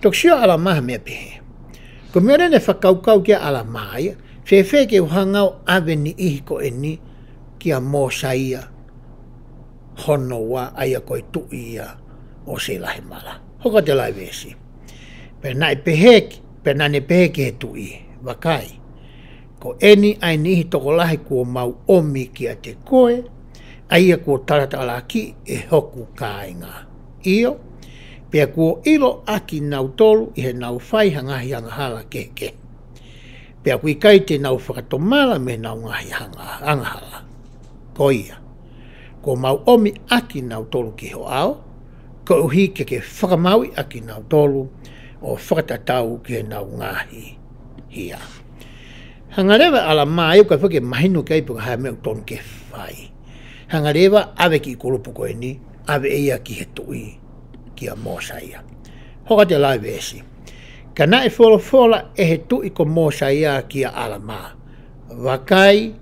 Tok sio ala maha mea pehe. Ko mea rene whakaukau kia ala maha ia, whewhe ke uhangau ave ni ihiko e ni kia mōsa ia, hono wa aia koe tui ia o se lahi mala. Hoka te lai vesi. Pe nai pehe ke he tui, wakai. Ko eni ai nihi toko lahi kua mau omi kia te koe, Aia kua tarata ala ki e hoku kāinga. Io, pia kua ilo aki nau tolu i he nau whai hangahi angahala ke. Pia kui kai te nau whakatomala me nau ngahi angahala. Ko ia, ko mau omi aki nau tolu ki ho ao, ko uhi ke whakamaui aki nau tolu o whakatatau ki he nau ngahi hia. Hangarewa ala maa iu kai whake mahinu kai puka hae meu tonu ke whai. Hangarewa awe ki kulupu koe ni, awe eia ki he tui ki a mōsaia. Hoka te lai vesi. Ka na e whola e he tui ko mōsaia ki a ala maa. Wakai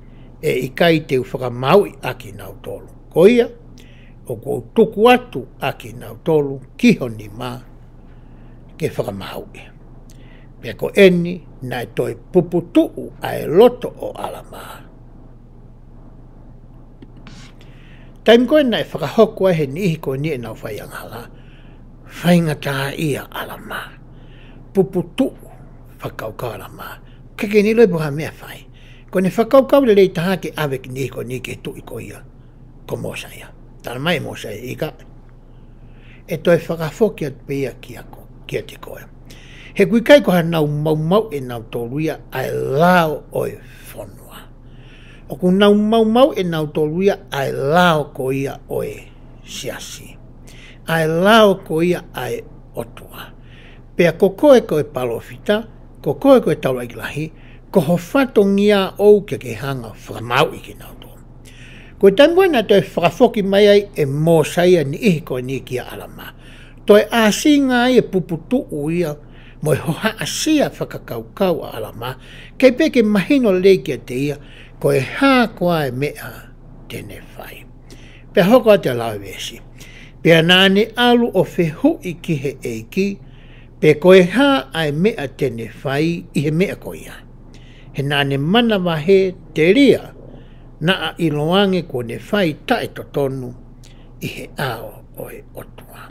e ikai te whakamaui aki nau tolu. Ko ia, o ko tuku atu aki nau tolu ki honi maa ke whakamaui. Pea ko eni na e toi puputuu a e loto o ala maa. Taim koe na e whakahoko he ni ihi koe ni e nau whai anghala. Whainga tā ia ala maa. Puputuu whakaukau ala maa. Kake ni loi puha mea whai. Ko ne whakaukau le rei taha ke awe ki ni ihi koe ni ke tui ko ia. Ko mōsaia. Tāna mai mōsaia ika. E toi whakafokia pia kia te koe. He kui kai koha nau mau e nau tōruia ai lao oi whanua. O ku nau mau e nau tōruia ai lao ko ia oi siasi. Ai lao ko ia ai otua. Pea ko koe koe palofita, ko koe koe taura ikilahi, ko ho whatongia ou ke hanga whamau iki nau tō. Koe tangoe na toi whakafoki mai ai e mōsaia ni ihi koe ni kia alama. Toi āsinga ai e puputu uia, moi hoha asia whakakaukau a alama, kei peke mahino leikia te ia, koe hā koa e mea tene whai. Pea hoko te lau vesi. Pea nāne alu o whehui ki he eiki, pe koe hā ai mea tene whai i he mea koia. He nāne mana wahe te ria, na a iloange ko ne whai tae totonu i he ao oe otua.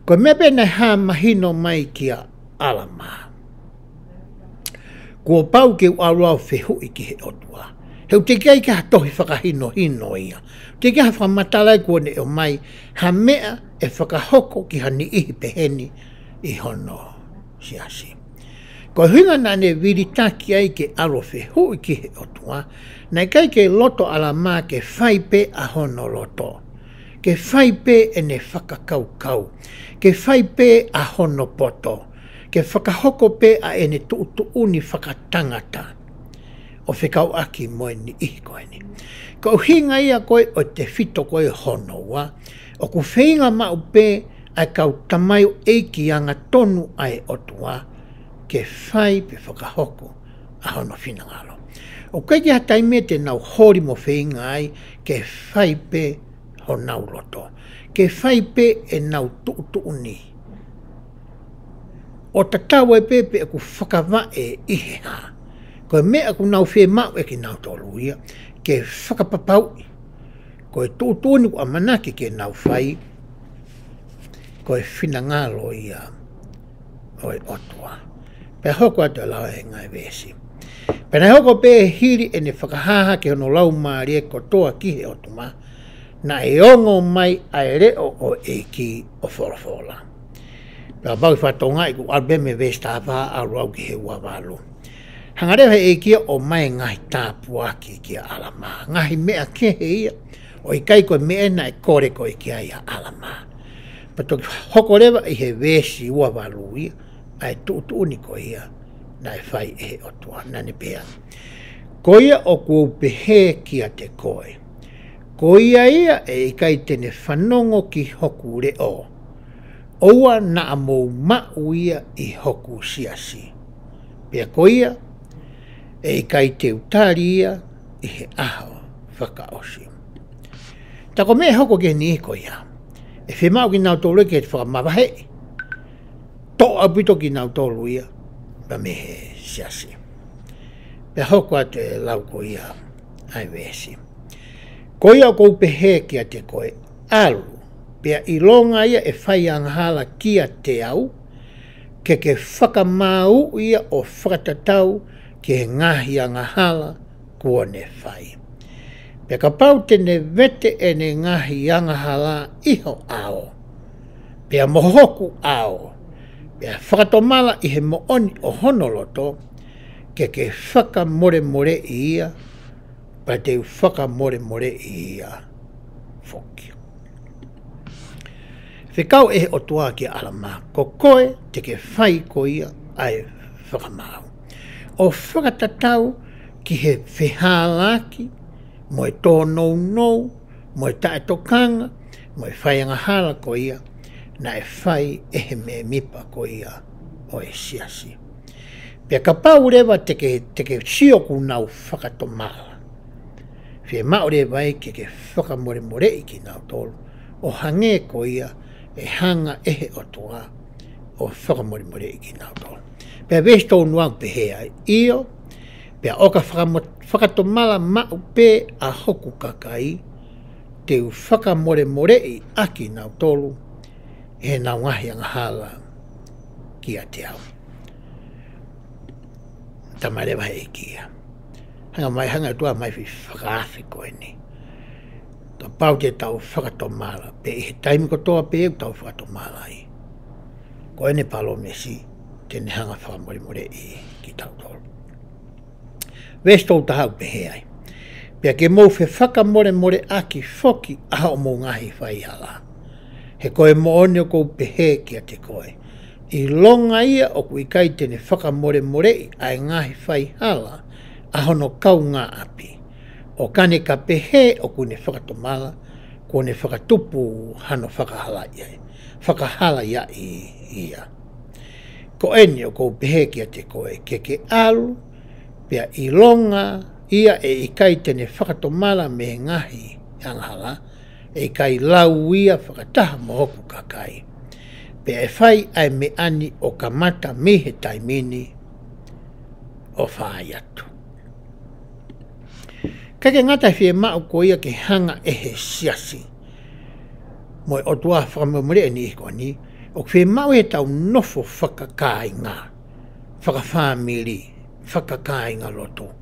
Ko mea pena hā mahino mai kia alama. Kua pau ke uarua whehui ki he otua. Heu te kei ka tohi whakahino hino ia. Te kei ha whamatalai kua ne o mai, ha mea e whakahoko ki hani ihi peheni i hono siasi. Ko hinga nane viritaki ai ke aro whehui ki he otua, nei kai ke loto alama ke whaipe a hono loto. Ke whaipe e ne whakakaukau. Ke whaipe a hono poto. Ke whakahoko pe a e ne tuutuuni whakatangata. O whekau aki moe ni ihi koe ni. Ko hinga ia koe o te whito koe hono wa. O ku whinga mau pe ai kau tamaio eiki anga tonu ai otua. Ke whai pe whakahoko a hono whinangalo. O kai ki hatai me te nau hori mo whinga ai ke whai pe ho nau loto. Ke whai pe e nau tuutuuni. O tatau e pepe e ku whakawa e ihe ha. Ko mea ku nau whee mau e ki nau tōruia, ke whakapapau. Ko e tuutuuni ku amanaki ke nau whai, ko e whinangalo ia oi otua. Pea hoko atu e lau e ngai vesi. Pena hoko pe hiri e ne whakahaha ke hono lau maari e kotoa ki he otuma, na e ongo mai ai reo o e ki o wholafola. Pea bau whatonga i ku albeme vestapa a rau ki he wawalu. Hangarewa e kia o mai ngahi tāpu aki kia alama. Ngahi mea ke he ia, o i kai koe mea na e kore koe kia ia alama. Pato hoko rewa i he vesi wawalu ia, ai tuutuuni koe ia, na e whai e he otua, nane pea. Ko ia o kua pehe kia te koe. Ko ia e kai tene whanongo ki hoku reo. Oua na a mou mau ia i hoku siasi. Pea ko ia e kai te utari ia i he aho whakaosi. Tako me hoko ke ni ko ia. E whemau ki nau tolu ke te whakamawahe. To apito ki nau tolu ia. Pa me he siasi. Pea hoko atu e lau ko ia ai vesi. Ko ia kou pehe kia te koe alu. Pea ilonga ia e whai anghala kia te au. Ke whakamau ia o whakatatau ke ngahi angahala kua ne whai. Pea ka pau tene vete e ne ngahi angahala iho ao. Pea mohoku ao. Pea whakatomala i he mooni o honoloto ke whaka more more i ia pa te whaka more more i ia whoki. Whikau e o tua ki alama ko koe te ke whai ko ia ai whakamau. O whakatatau ki he whihālaki mo e tō nou, mo e tae tokanga, mo e whaianga hala ko ia, na e whai e he me mipa ko ia o e siasi. Pea ka pau rewa te ke sioku nau whakatomala. Whie mao rewa e ke whakamore more i ki nau tolu, o hange ko ia e hanga ehe o toa o whakamore more i ki nau tolu. Pea vesto nuang pehe ai io, pea oka whakatomala mau pe a hoku kakai, te u whakamore more i aki nau tolu, e nau ngahi hala ki a te au. Tamarewa he kia. Hanga tua mai fi whakaafi koe ni. Ta pau te tau whakatomala, pe i he taimi ko toa pe e tau whakatomala i. Koe ne palo mesi, tene hanga whakamore more i ki tau tolu. Vestou tahau pehe ai. Pea ke mou fe whakamore more aki whoki aha o mou ngahi whai hala. He koe moone o kou pehe ki a te koe. I longa ia o kui kai tene whakamore more i ai ngahi whai hala a hono kau ngā api. O kane ka pehe o kune whakatomala, kone whakatupu hano whakahala ia i ia. Ko eni o kou pehe ki a te koe ke alu, pea i longa ia e i kai tene whakatomala me ngahi anghala, e kai lau ia whakataha mohoku kakai. Pea e whai ai me ani o kamata mihe taimini o whaai atu. Kake ngata whie mao ko ia ke hanga ehe siasi. Moi o tua whakamomore ni iko ni, o whie mao e tau nofo whakakai ngā, whakawhamiri, whakakai ngā loto,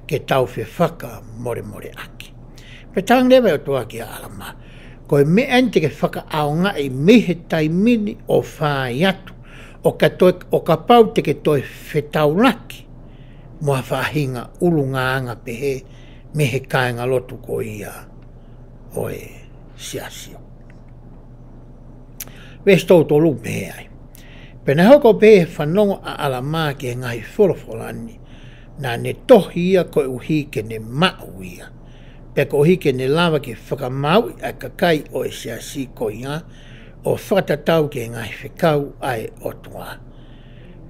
ke tau whie whaka more more aki. Pe tang lewa o tua ki a alama, koe me ente ke whaka ao ngā i mihe taimini o whaai atu, o ka pau te ke toi whetau laki, mua whahinga ulu ngā anga pehe, mehe kāinga lotu ko ia o e siasio. Vestou tō lu pehe ai. Pena hoko pehe whanongo a alama ke ngai wholofolani, na ne tohi ia koe uhi ke ne mau ia. Pe ko uhi ke ne lawa ke whakamau a kakai o e siasi ko ia, o whakatatau ke ngai whekau ai o tua.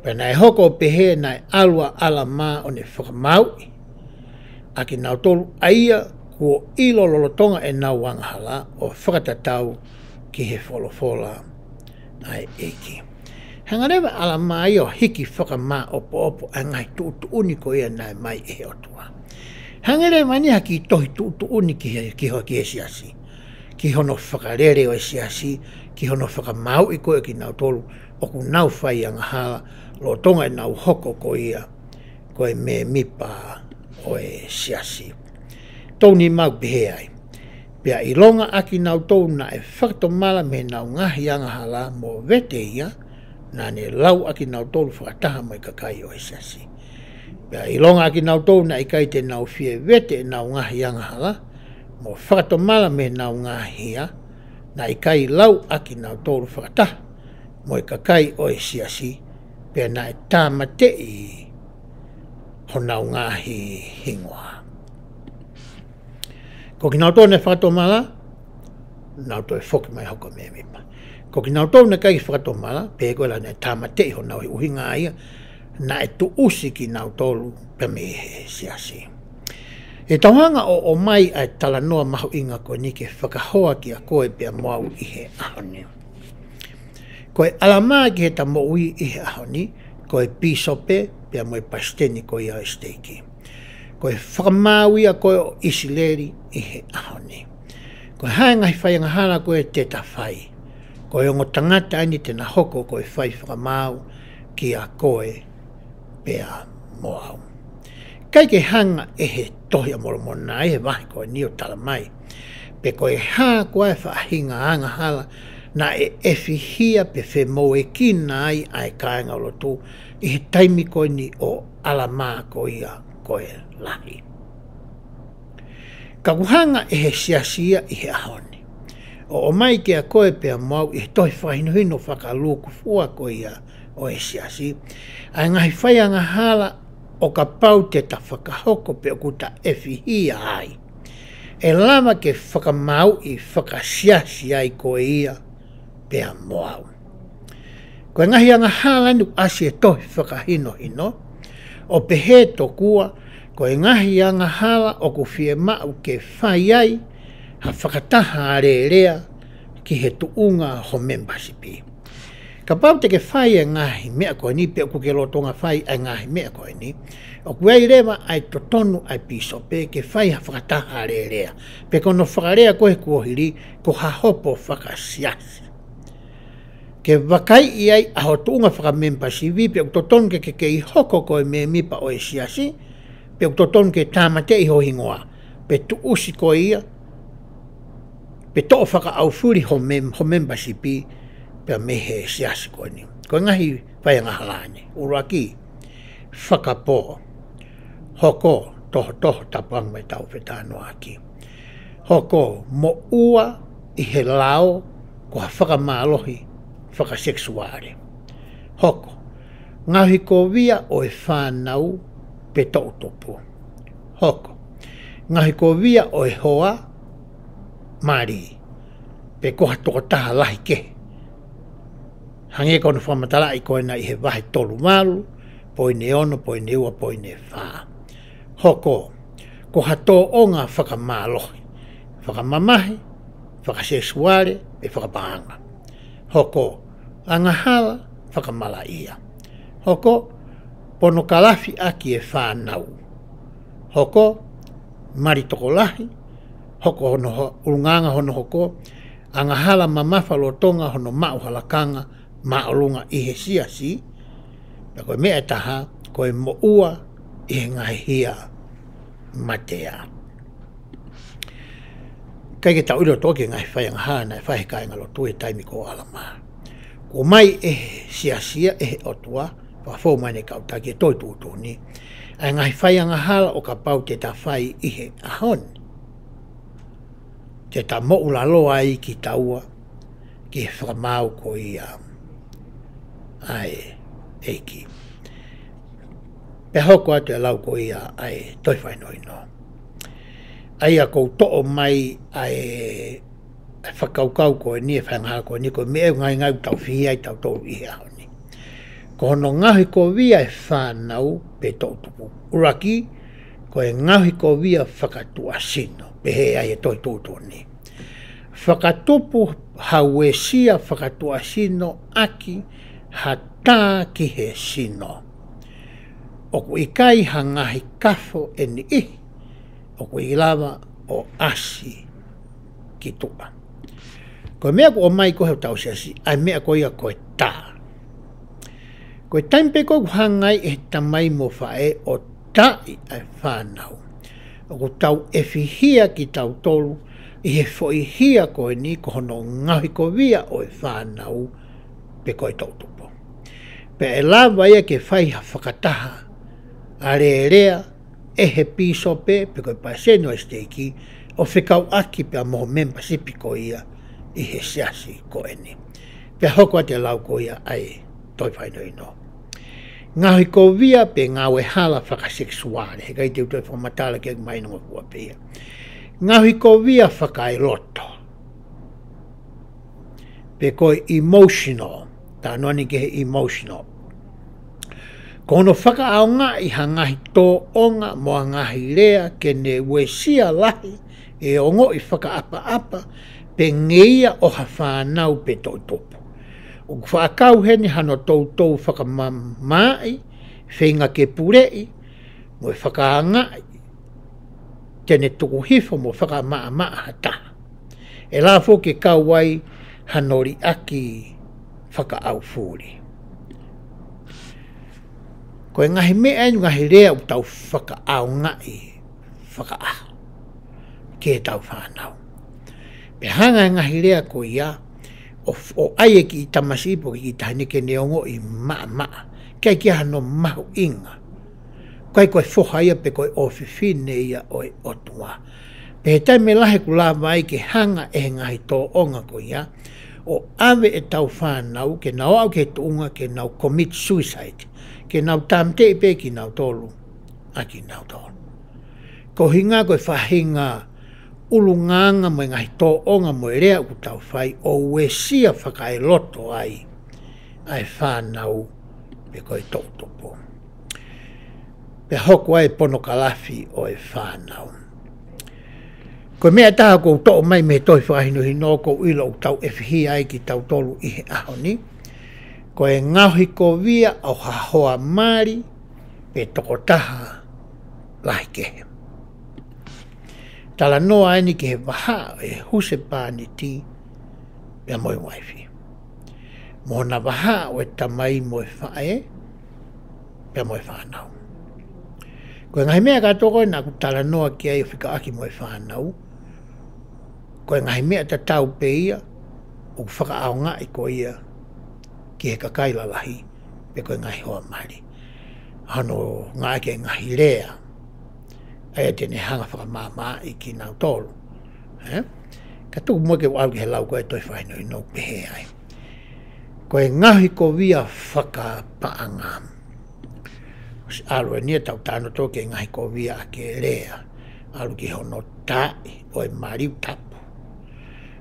Pena e hoko pehe nai alua alama o ne whakamau i, aki nau tolu aia kua ilo lolotonga e nau wangahala o whakatatau ki he wholofola ai eki. Hangarewa ala mai o hiki whakamā opo a ngai tuutu uniko ia nai mai e otua. Hangarewa ni haki tohi tuutu uni ki hoa ki e siasi. Ki hono whakarere o e siasi, ki hono whakamau i koe ki nau tolu o ku nau whai angahala lotonga e nau hoko ko ia koe me mipa o e siasi. Tōni mau pehe ai. Pea i longa aki nau tōu na e whakatomala me nau ngahi angahala mo vete ia, na ne lau aki nau tōu whakataha mai kakai o e siasi. Pea i longa aki nau tōu na i kai te nau fie vete nau ngahi angahala, mo whakatomala me nau ngahia, na i kai lau aki nau tōu whakataha mo e kakai o e siasi, pea na e tāmate i honau ngahi hingoa. Ko ki nau tōu ne whakatomala, nau tōu e whoki mai hoko me mipa. Ko ki nau tōu ne kai whakatomala, pe koe la ne tāmate i honau i uhinga ia, na e tu usi ki nau tōu pe me he siasi. E tauhanga o mai ai tala noa mahu inga koe ni ke whakahoa ki a koe pia moau i he ahoni. Koe alama ki he ta moui i he ahoni, koe pisope, pia moe pasteni ko ia esteiki. Koe whakamau ia koe o isileri i he ahoni. Koe haenga hi whaianga hana koe te ta whai. Koe ongo tangata ani te na hoko koe whai whakamau ki a koe pia moau. Kai ke hanga e he tohi amolo mona e vai ko ni o tala mai. Pe ko e ha ko e whaahinga anga hala na e fihia pe fe mo e kina ai ai kainga o tu i he taimi ko ni o alama ko ia ko e lahi. Ka kuhanga e he siasia i he ahoni. O mai ke a koe pea mau i he tohi whahinuhino whakaluku fua ko ia o e siasi. Ai ngahi whaianga hala o ka pau te ta whakahoko pe o kuta e fihia ai. E lama ke whakamau i whakasiasi ai ko ia pea moau. Ko e ngahi anga hala nu asi e tohi whakahino o pehe to kua ko e ngahi anga hala o ku fie mau ke whai ai ha whakataha arerea ki he tuunga ho membership. Ka pau te ke whai e ngahi mea koe ni pe o ku ke lotonga whai e ngahi mea koe ni o ku ei rewa ai totonu ai piso pe ke whai ha whakataha arerea pe kono whakarea koe kuohiri ko ha hopo whakasiasi. Ke wakai i ai a ho tuunga whakamembership pe o totonu ke i hoko koe me mipa o e siasi pe o toton ke tāmate i ho hingoa, pe tu usi ko ia, pe to whaka au furi ho membership pe me he siasi ko ni. Ko ngahi whaianga halane, uraki, whakapo, hoko, toho tapang mai tau whetano aki. Hoko, mo ua i he lao ko ha whakamalohi, whakaseksuare. Hoko, ngahi ko via o e whanau, pe tautopu. Hoko. Ngahi ko via o e hoa, mari. Pe koha toko taha lahi ke. Hange kono whamatala i koe na i he wahi tolu malu, poine ono, poine ua, poine wha. Hoko. Koha tō onga whakamalohi. Whakamamahi, whakasesuare, e whakapahanga. Hoko. Angahala, whakamala ia. Hoko. Pono kalafi aki e whanau. Hoko, mari toko lahi, hoko hono urunganga hono hoko, angahala mamafa lotonga hono mau halakanga, maolunga i he siasi, na koe mea taha, koe mo ua i he ngahia matea. Kai ke tau iro toke ngai whaianga hana e whahe kai ngalo tue taimi ko alama. Ko mai e siasia e otua, whafo mai ne kautaki e toi tūtū ni. Ai ngai whaianga hala o ka pau te ta whai i he ahon. Te ta mo'ula loa i ki taua, ki he whakamau ko i ai eiki. Pe hoko atu e lau ko i ai toi whainoi no. Ai a kou to'o mai ai whakaukau ko e ni e whangaha ko ni ko me ngai tau whii ai tau tau i he ahon. Ko hono ngahi ko via e whanau pe tautupu. Uraki, ko e ngahi ko via whakatua sino, pe he ai e toi tūtua ni. Whakatupu hauesia whakatua sino aki ha tā ki he sino. Oku i kai ha ngahi kafo e ni i, oku i lava o asi ki tua. Ko mea ko o mai ko heu tau siasi, ai mea ko ia ko e tā. Ko e taimpe ko hangai e tamai mo whae o tai ai whanau. O ko tau e whihia ki tau tolu i he whoihia ko e ni ko hono ngahi ko via o e whanau pe ko e tautupo. Pe e lawa ia ke whaiha whakataha a rea e he piso pe ko e paseno e steiki o whikau aki pe a moho membership ko ia i he siasi ko e ni. Pe hoko ate lau ko ia ai toi whainoi no. Ngahi ko via pe ngawe hala whakaseksuare. He kai te utoi whamatala ke mainunga kua pia. Ngahi ko via whakai loto. Pe koe emotional. Tā noni ke he emotional. Kono whakaaonga i ha ngahi tō onga moa ngahi rea ke ne wesia lahi e ongo i whakaapa pe ngeia o ha whanau pe tō topo. O whaakau heni hano tautou whakamamai, whenga ke purei, mo e whakaangai, tene tuku hifo mo whakamaa hata. E la fo ke kauai hanori aki whakaau furi. Ko e ngahi mea inu ngahi rea u tau whakaau ngai, whakaaho. Ke tau whanau. Pe hanga ngahi rea ko ia, o aie ki i tamasipo ki i tahanike neongo i maa. Kai ki hano mahu inga. Kai koe whoha ia pe koe ofifine ia oi otua. Pe he tai me lahe ku la mai ke hanga e ngahi tō onga ko ia, o ave e tau whanau, ke nau au ke tuunga, ke nau commit suicide, ke nau tamte pe ki nau tolu, a ki nau tolu. Ko hinga koe whahinga ulunganga mo ngahi tō onga mo rea ku tau whai, o wesia whakai loto ai whanau pe koe tōtopo. Pe hoku ai pono kalafi o whanau. Ko mea taha kou tō mai me toi whahino hino kou ilo u tau efihi ai ki tau tolu i he aho ni. Ko e ngauhi ko via au hahoa mari pe toko taha lahi kehe. Tala noa ani ke he waha e huse pāni ti pia moi waifi. Mona waha o e tamai moi whae pia moi whanau. Ko e ngahi mea katoko na ku tala noa ki ai o whika aki moi whanau. Ko e ngahi mea ta tau pe ia, o whakaao ngai ko ia, ki he kakaila lahi, pe ko e ngahi hoa mari. Hano ngai ke ngahi rea, aia tene hanga whakamama i ki nau tolu. Ka tuku mua ke wau ki he lau ko e toi whaino i no pehe ai. Ko e ngahi ko via whakapaangam. Alu e nia tau tāno tō ke ngahi ko via a ke rea, alu ki hono tai o e mariu tapu.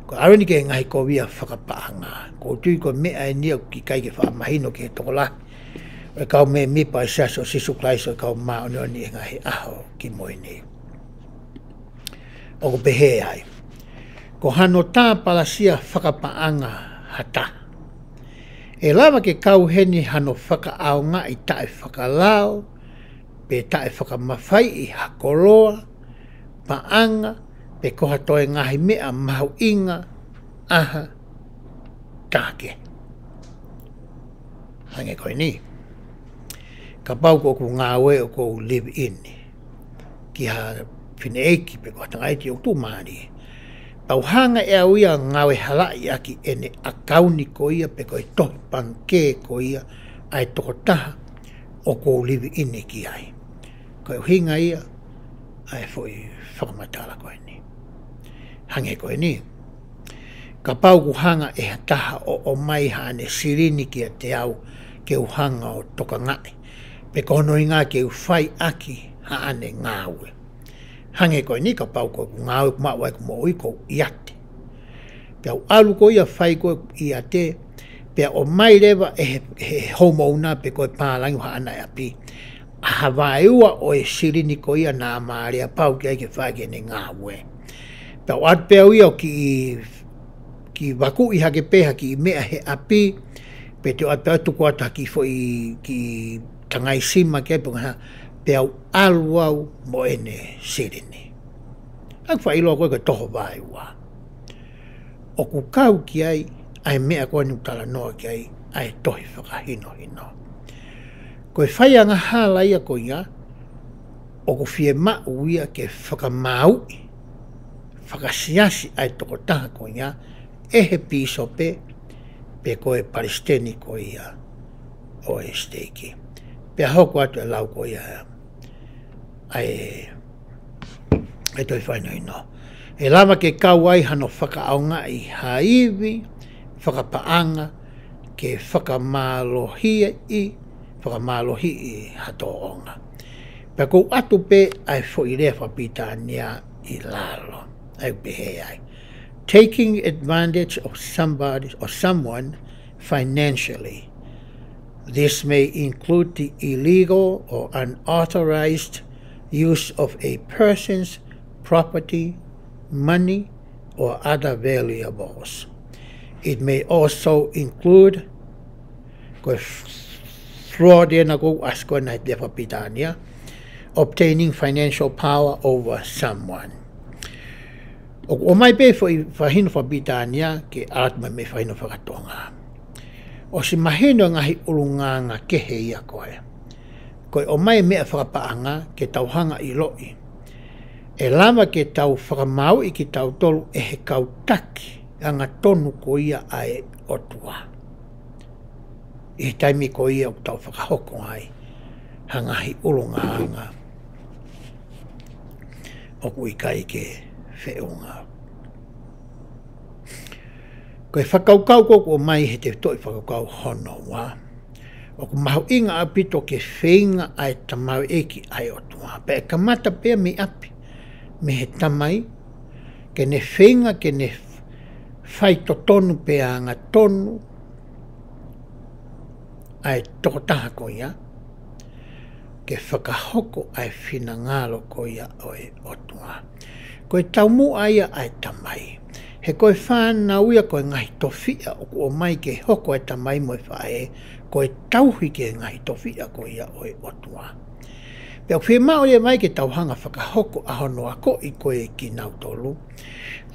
Ko aru ni ke ngahi ko via whakapaanga. Ko tui ko mea e nia ki kai ke whaamahino ke toko la. O e kau me mipa e saso sisu klaiso e kau maa ono ni e ngahi aho ki moini. O ko pehe ai. Ko hano tā palasia whakapaanga hata. E lava ke kau heni hano whakaao nga i tae whakalao, pe tae whakamawhai i hakoloa, paanga, pe koha toe ngahi mea mahu inga, aha, tāke. Hange koe ni. Ka pau ko ku ngāwe o ko live in. Ki ha whine eiki pe koha tangaiti o tu maari. Pau hanga e au ia ngawe halai aki ene akauni ko ia pe koe tohi panke ko ia ai toko taha o ko live in ki ai. Koe hinga ia ai foi whakamatala koe ni. Hange koe ni. Ka pau ku hanga e taha o mai hane sirini ki a te au ke u hanga o toka ngai. Pe kono i ngā ke u whai aki haane ngāwe. Hange koe ni ka pau koe ku ngāwe ku mawai ku mo ui ko iate. Pe au alu ko ia whai koe iate. Pe o mai rewa e homo una pe koe pālangi haana e api. Hawai ua o e sirini ko ia nā maari a pau ki ai ke whai ke ne ngāwe. Pe au atu pe au ia ki waku i hake peha ki mea he api. Pe te atu atu ko ata ki fo ki tangai sima ke punga pe au alu au mo ene sirini. Ak whai loa koe ka toho vai ua. O ku kau ki ai mea koe ni utala noa ki ai tohi whakahino hino. Koe whai anga hala ia ko ia, o ku fie mau ia ke whakamau, whakasiasi ai toko taha ko ia, he piso pe koe palestini ko ia o e steiki. Pe hoko atu e lau ko ia ai toi whaino ino. E lama ke kau ai hano whakaaonga i haiwi, whakapaanga, ke whakamalohi i hatoonga. Pe kou atu pe ai fo i rea whapitania i lalo. Ai pehe ai. Taking advantage of somebody or someone financially. This may include the illegal or unauthorized use of a person's property, money, or other valuables. It may also include obtaining financial power over someone. O mai pe whahino whabitania ke atma me whahino whakatonga. O si mahino ngahi urunganga kehe ia koe. Koe o mai mea whakapaanga ke tauhanga i loi. E lama ke tau whakamau i ki tau tolu e he kautaki anga tonu ko ia ai otua. I he taimi ko ia o tau whakahoko ai hangahi ulunga anga o kui kai ke whiunga. Koe whakaukau koko mai he te toi whakaukau hono wā. O ku mahu inga apito ke whenga ai tamau eki ai otua. Pe e kamata pia mi api. Me he tamai, ke ne whenga, ke ne whai to tonu pe anga tonu, ai tokotaha ko ia, ke whakahoko ai whina ngalo ko ia oi otua. Koe taumu aia ai tamai. He koe whanau ia koe ngahi towhia o mai ke hoko ai tamai moe whae, koe tauhi ke ngahi towhia ko ia oi otua. Pea whi mao ia mai ke tauhanga whakahoko ahono ako i koe ki nau tolu.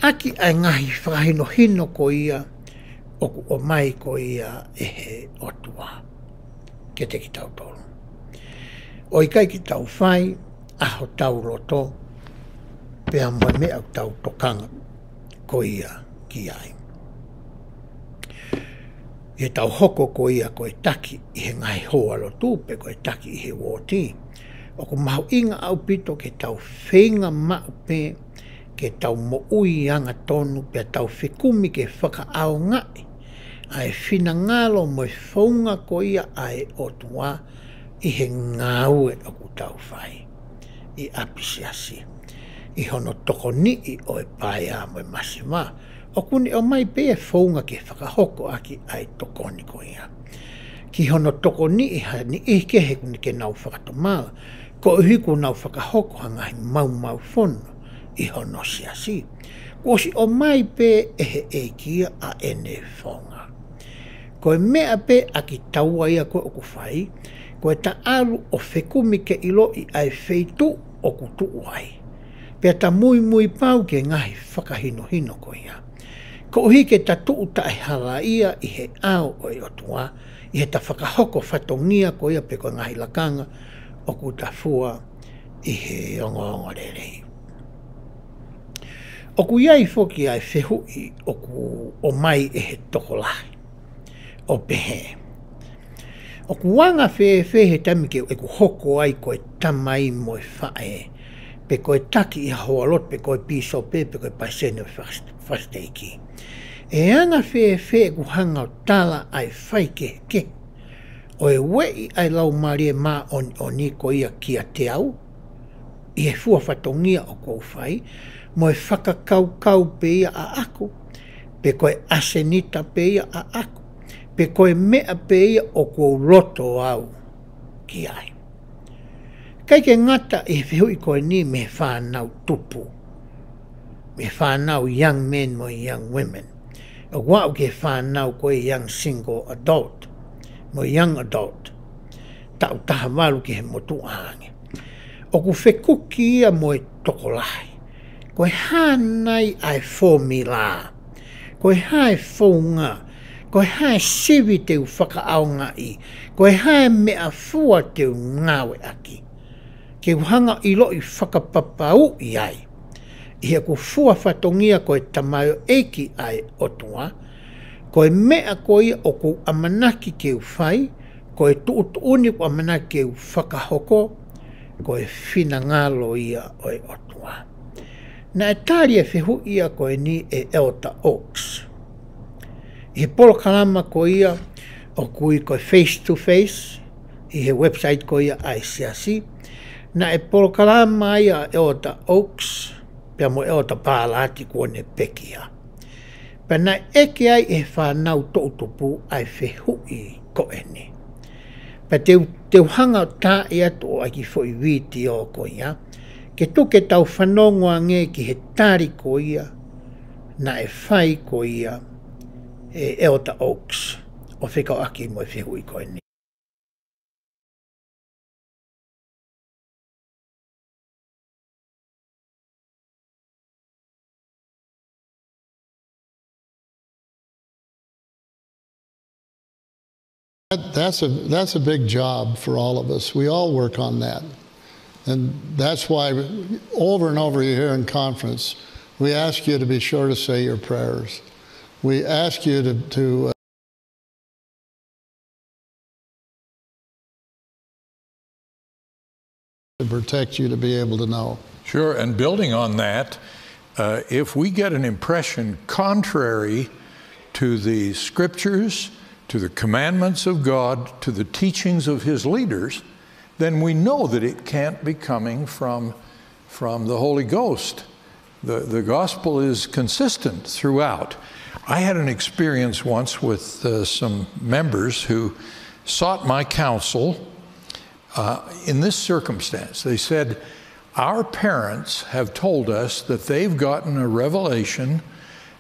Aki ai ngahi whakahino hino ko ia o mai ko ia e he otua. Ke te ki tau tolu. O i kai ki tau whai, aho tau roto, pea moe me au tau tokanga ko ia ki ai. I tau hoko ko ia koe taki i he ngai hoa lo tūpe koe taki i he wōti. O ku mahu inga au pito ke tau whenga mau pe, ke tau mo ui anga tonu, pe tau whikumi ke whaka au ngai. Ai whina ngalo mo whaunga ko ia ai otua i he ngāue o ku tau whai. I apisiasi. I hono toko ni i oe paia mo masima. O kuni o mai pe e whaunga ke whakahoko aki ai tokoni ko ia. Ki hono toko ni i ha ni i ke he kuni ke nau whakatomala. Ko uhiku nau whakahoko hangahi mau whono i hono siasi. Kosi o mai pe e he e kia a ene whaunga. Ko e mea pe aki taua ia koe o ku whai, ko e ta alu o whekumi ke ilo i ai wheitu o ku tuu ai. Pea ta mui pau ke ngahi whakahino hino ko ia. Ko uhi ke ta tuu ta e hala ia i he ao o i otua, i he ta whakahoko whatongia ko ia pe ko ngahi lakanga, o ku ta fua i he ongo rerei. O ku iai foki ai whehui o mai e he tokolahi, o pehe. O ku wanga he tami ke e ku hoko ai koe tamai moe whae, pe koe taki i haoalot, pe koe piso pe koe paisene whasteiki. E anga e ku hanga o tala ai whai ke. O e wei ai lau marie ma oni ko ia kia te au, i he fua whatongia o kou whai, mo e whakakau pe ia a ako, pe koe asenita pe ia a ako, pe koe mea pe ia o kou roto au ki ai. Kai ke ngata i whihui koe ni me whanau tupu, me whanau young men mo young women, o wau ke whanau koe young single adult, mo young adult, tau taha walu ki he motu aange. O ku whekuki ia mo e tokolahi, koe hānai ai formula, koe hae whaunga, koe hae siwi te u whakaaunga i, koe hae mea fua te u ngawe aki. Ke uhanga i lo i whakapapau i ai, i he ku fua whatongia koe tamayo eki ai otua, koe mea koe o ku amanaki ke u whai, koe tuutuni ku amanaki ke u whakahoko, koe whina ngalo ia oi otua. Na e tāri e whihu ia koe ni e Elta Oaks. I he polo kalama ko ia o kui koe face to face, i he website ko ia ICRC, na e polo kalama ia Elta Oaks, pia mo Elta Pālati kone pekia. Pena eke ai e whanau tōtupu ai whihui ko ene. Pa te uhanga tā e atu o aki whoi witi o ko ia, ke tuke tau whanongoa nge ki he tāri ko ia, na e whai ko ia e Elta Oaks, o whikau aki mo e whihui ko ene. That's a big job for all of us. We all work on that. And that's why over and over you hear in conference, we ask you to be sure to say your prayers. We ask you to protect you to be able to know. Sure, and building on that, if we get an impression contrary to the scriptures, to the commandments of God, to the teachings of his leaders, then we know that it can't be coming from the Holy Ghost. The gospel is consistent throughout. I had an experience once with some members who sought my counsel in this circumstance. They said, our parents have told us that they've gotten a revelation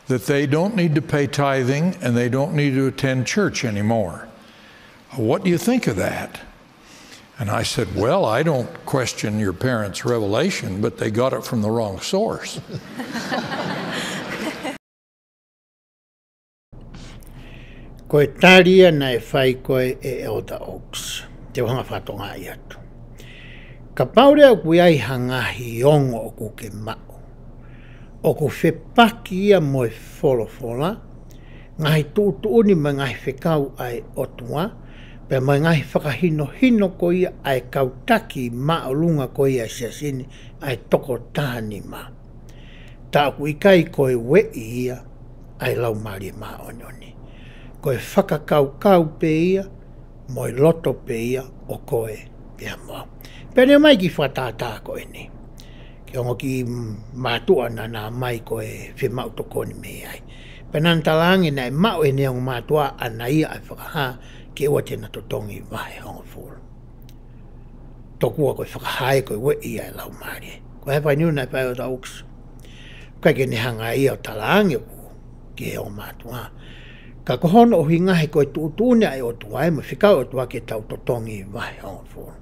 that they don't need to pay tithing and they don't need to attend church anymore. What do you think of that? And I said, well, I don't question your parents' revelation, but they got it from the wrong source. Koe taria nei whai koe e Elder Oaks, te wanga whatonga i atu. Ka paure au kui ai hangahi ongo o ku ke mao. O ku whepaki ia moe wholofola, ngahi tūtuuni me ngahi whekau ai otua, pe mai ngahi whakahino ko ia ai kautaki mao lunga ko ia siasini ai toko tāni ma. Tā ku ikai koe wei ia ai lau maari mao nyoni. Koe whakakau pe ia, moe loto pe ia o koe pia moa. Pene mai ki whatātā koe ni. Ki ongo ki mātua na mai koe whemau tokoni me ai. Penan talangi nei mau e neongo mātua ana ia ai whakaha ki ewa tēnā totongi vai hongo fūru. Tokua koe whakahae koe we ia e lau maari. Koe hewhai niu nei pai o ta uks. Kai ke ne hanga ia o talangi ku ki e o mātua. Ka kohono o hingahi koe tūtūne ai o tuai mo whikau o tua ke tau totongi vai hongo fūru.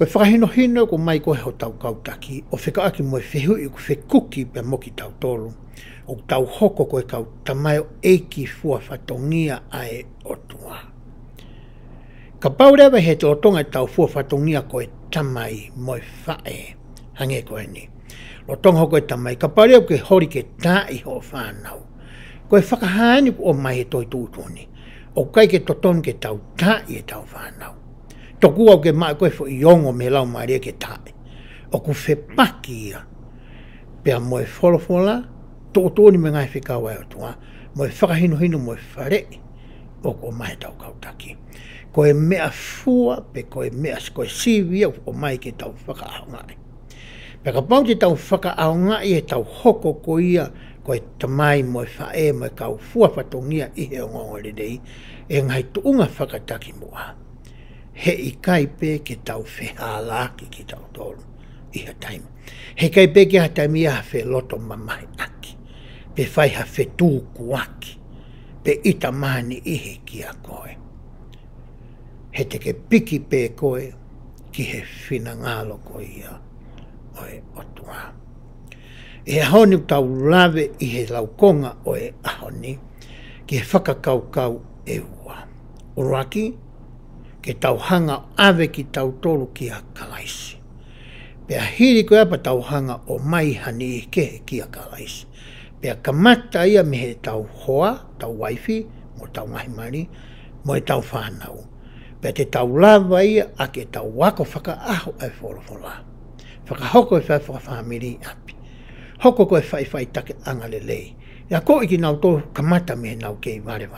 Koe whakahino ko mai koe ho tau kautaki, o whikaaki moe whihui ko whikuki pe moki tau tolu, o tau hoko koe kau tamai o eiki fua whatongia ai o tua. Ka paurewa he te otonga tau fua whatongia koe tamai moe whae, hange koe ni. Lo tonga koe tamai, ka paurewa koe hori ke tai ho whanau. Koe whakahani ko o mai he toi tūtuni, o kai ke toton ke tau tai e tau whanau. Toku au ke mai koe fo iongo me lau maria ke tae. O ku whepaki ia. Pea moe wholofola, tōtōni me ngai whikau ai o tua, moe whakahino moe whare, o ko mai tau kautaki. Koe mea fua, pe koe mea koe siwia o mai ke tau whakaaongai. Pea ka pau te tau whakaaongai e tau hoko ko ia, koe tamai moe whae moe kau fua whatongia i he o ngongore dei, e ngai tuunga whakataki mua. He i kai pe ke tau whehalaki ki tau tolu i ha taimi. He kai pe ke ha taimi a whe loto mamai aki. Pe whai ha whe tūku aki. Pe ita mani ihe ki a koe. He te ke piki pe koe ki he whina ngalo koe ia oe otua. E ahoni tau lawe i he laukonga oe ahoni ki he whakakaukau e ua. Uraki, ke tau hanga ave ki tau tolu ki a kalaisi. Pea hiri koe apa tau hanga o mai hani i kehe ki a kalaisi. Pea kamata ia me he tau hoa, tau waifi, mo tau ngahimari, mo e tau whanau. Pea te tau lava ia a ke tau wako whaka aho ai wholofola. Whaka hoko e whai whakawhamiri api. Hoko koe whai take angale lei. Ia ko iki nau tō kamata me nau kei vare.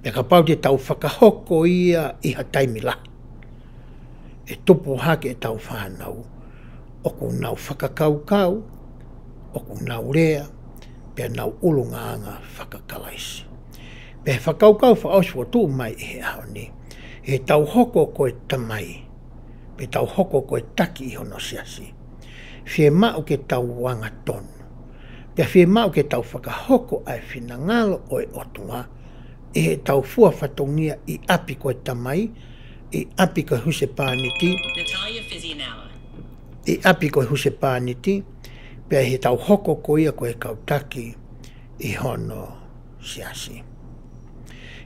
Pea ka pau te tau whakahoko ia i ha taimi la. E tupu hake e tau whanau. Oku nau whakakaukau, oku nau rea, pea nau ulungaanga whakakalaisi. Pea whakaukau whaosua tū mai i he ahoni. E tau hoko koe tamai. Pe tau hoko koe taki i hono siasi. Whie mau ke tau wanga tonu. Pea whie mau ke tau whakahoko ai whina ngalo oe otua. E tau fua whatongia i api koe tamai, i api koe huse pāniti. Natalia Fizianawa. I api koe huse pāniti, pea he tau hoko ko ia koe kautaki i hono siasi.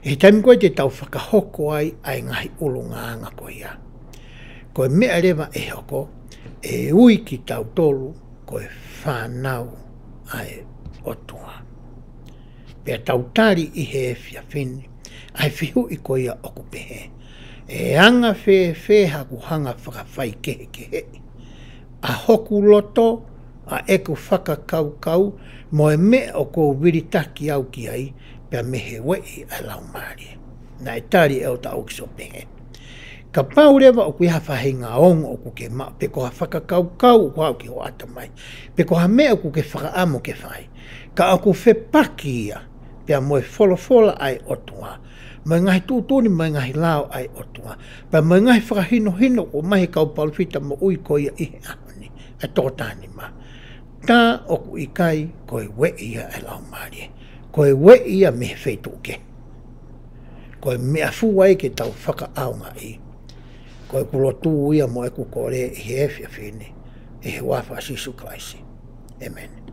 E taimi koe te tau whakahoko ai ngahi ulungaanga ko ia. Koe mea rewa e hoko, e ui ki tau tolu, koe whanau ai otua. Pea tautari i he fia whini, ai whihu i koe ia oku pehe. E anga whe haku hanga whakawhai kehe. A hoku loto, a eku whakakau, mo e mea o kou wiritaki au ki ai, pea mehe wei a lau maari. Na e tari e o ta aukiso pehe. Ka pau rewa o kui hawhahinga ongo o kuke maa, pe ko ha whakakau o ki ho atamai. Pe ko ha mea o kuke whakaamo ke whai. Ka aku whepaki ia, pea moe wholofola ai otua. Mai ngahi tūtuni, mai ngahi lao ai otua. Pea mai ngahi whakahino o mahi kau palwhita mo ui ko ia ihe ahoni. E tōtani ma. Tā oku i kai, koe we ia e lau maari. Koe we ia me wheituke. Koe mea fuwai ke tau whakaaunga i. Koe kulotu ia mo e kukore i he whine. E he wafa Sisu Kraisi. Amen.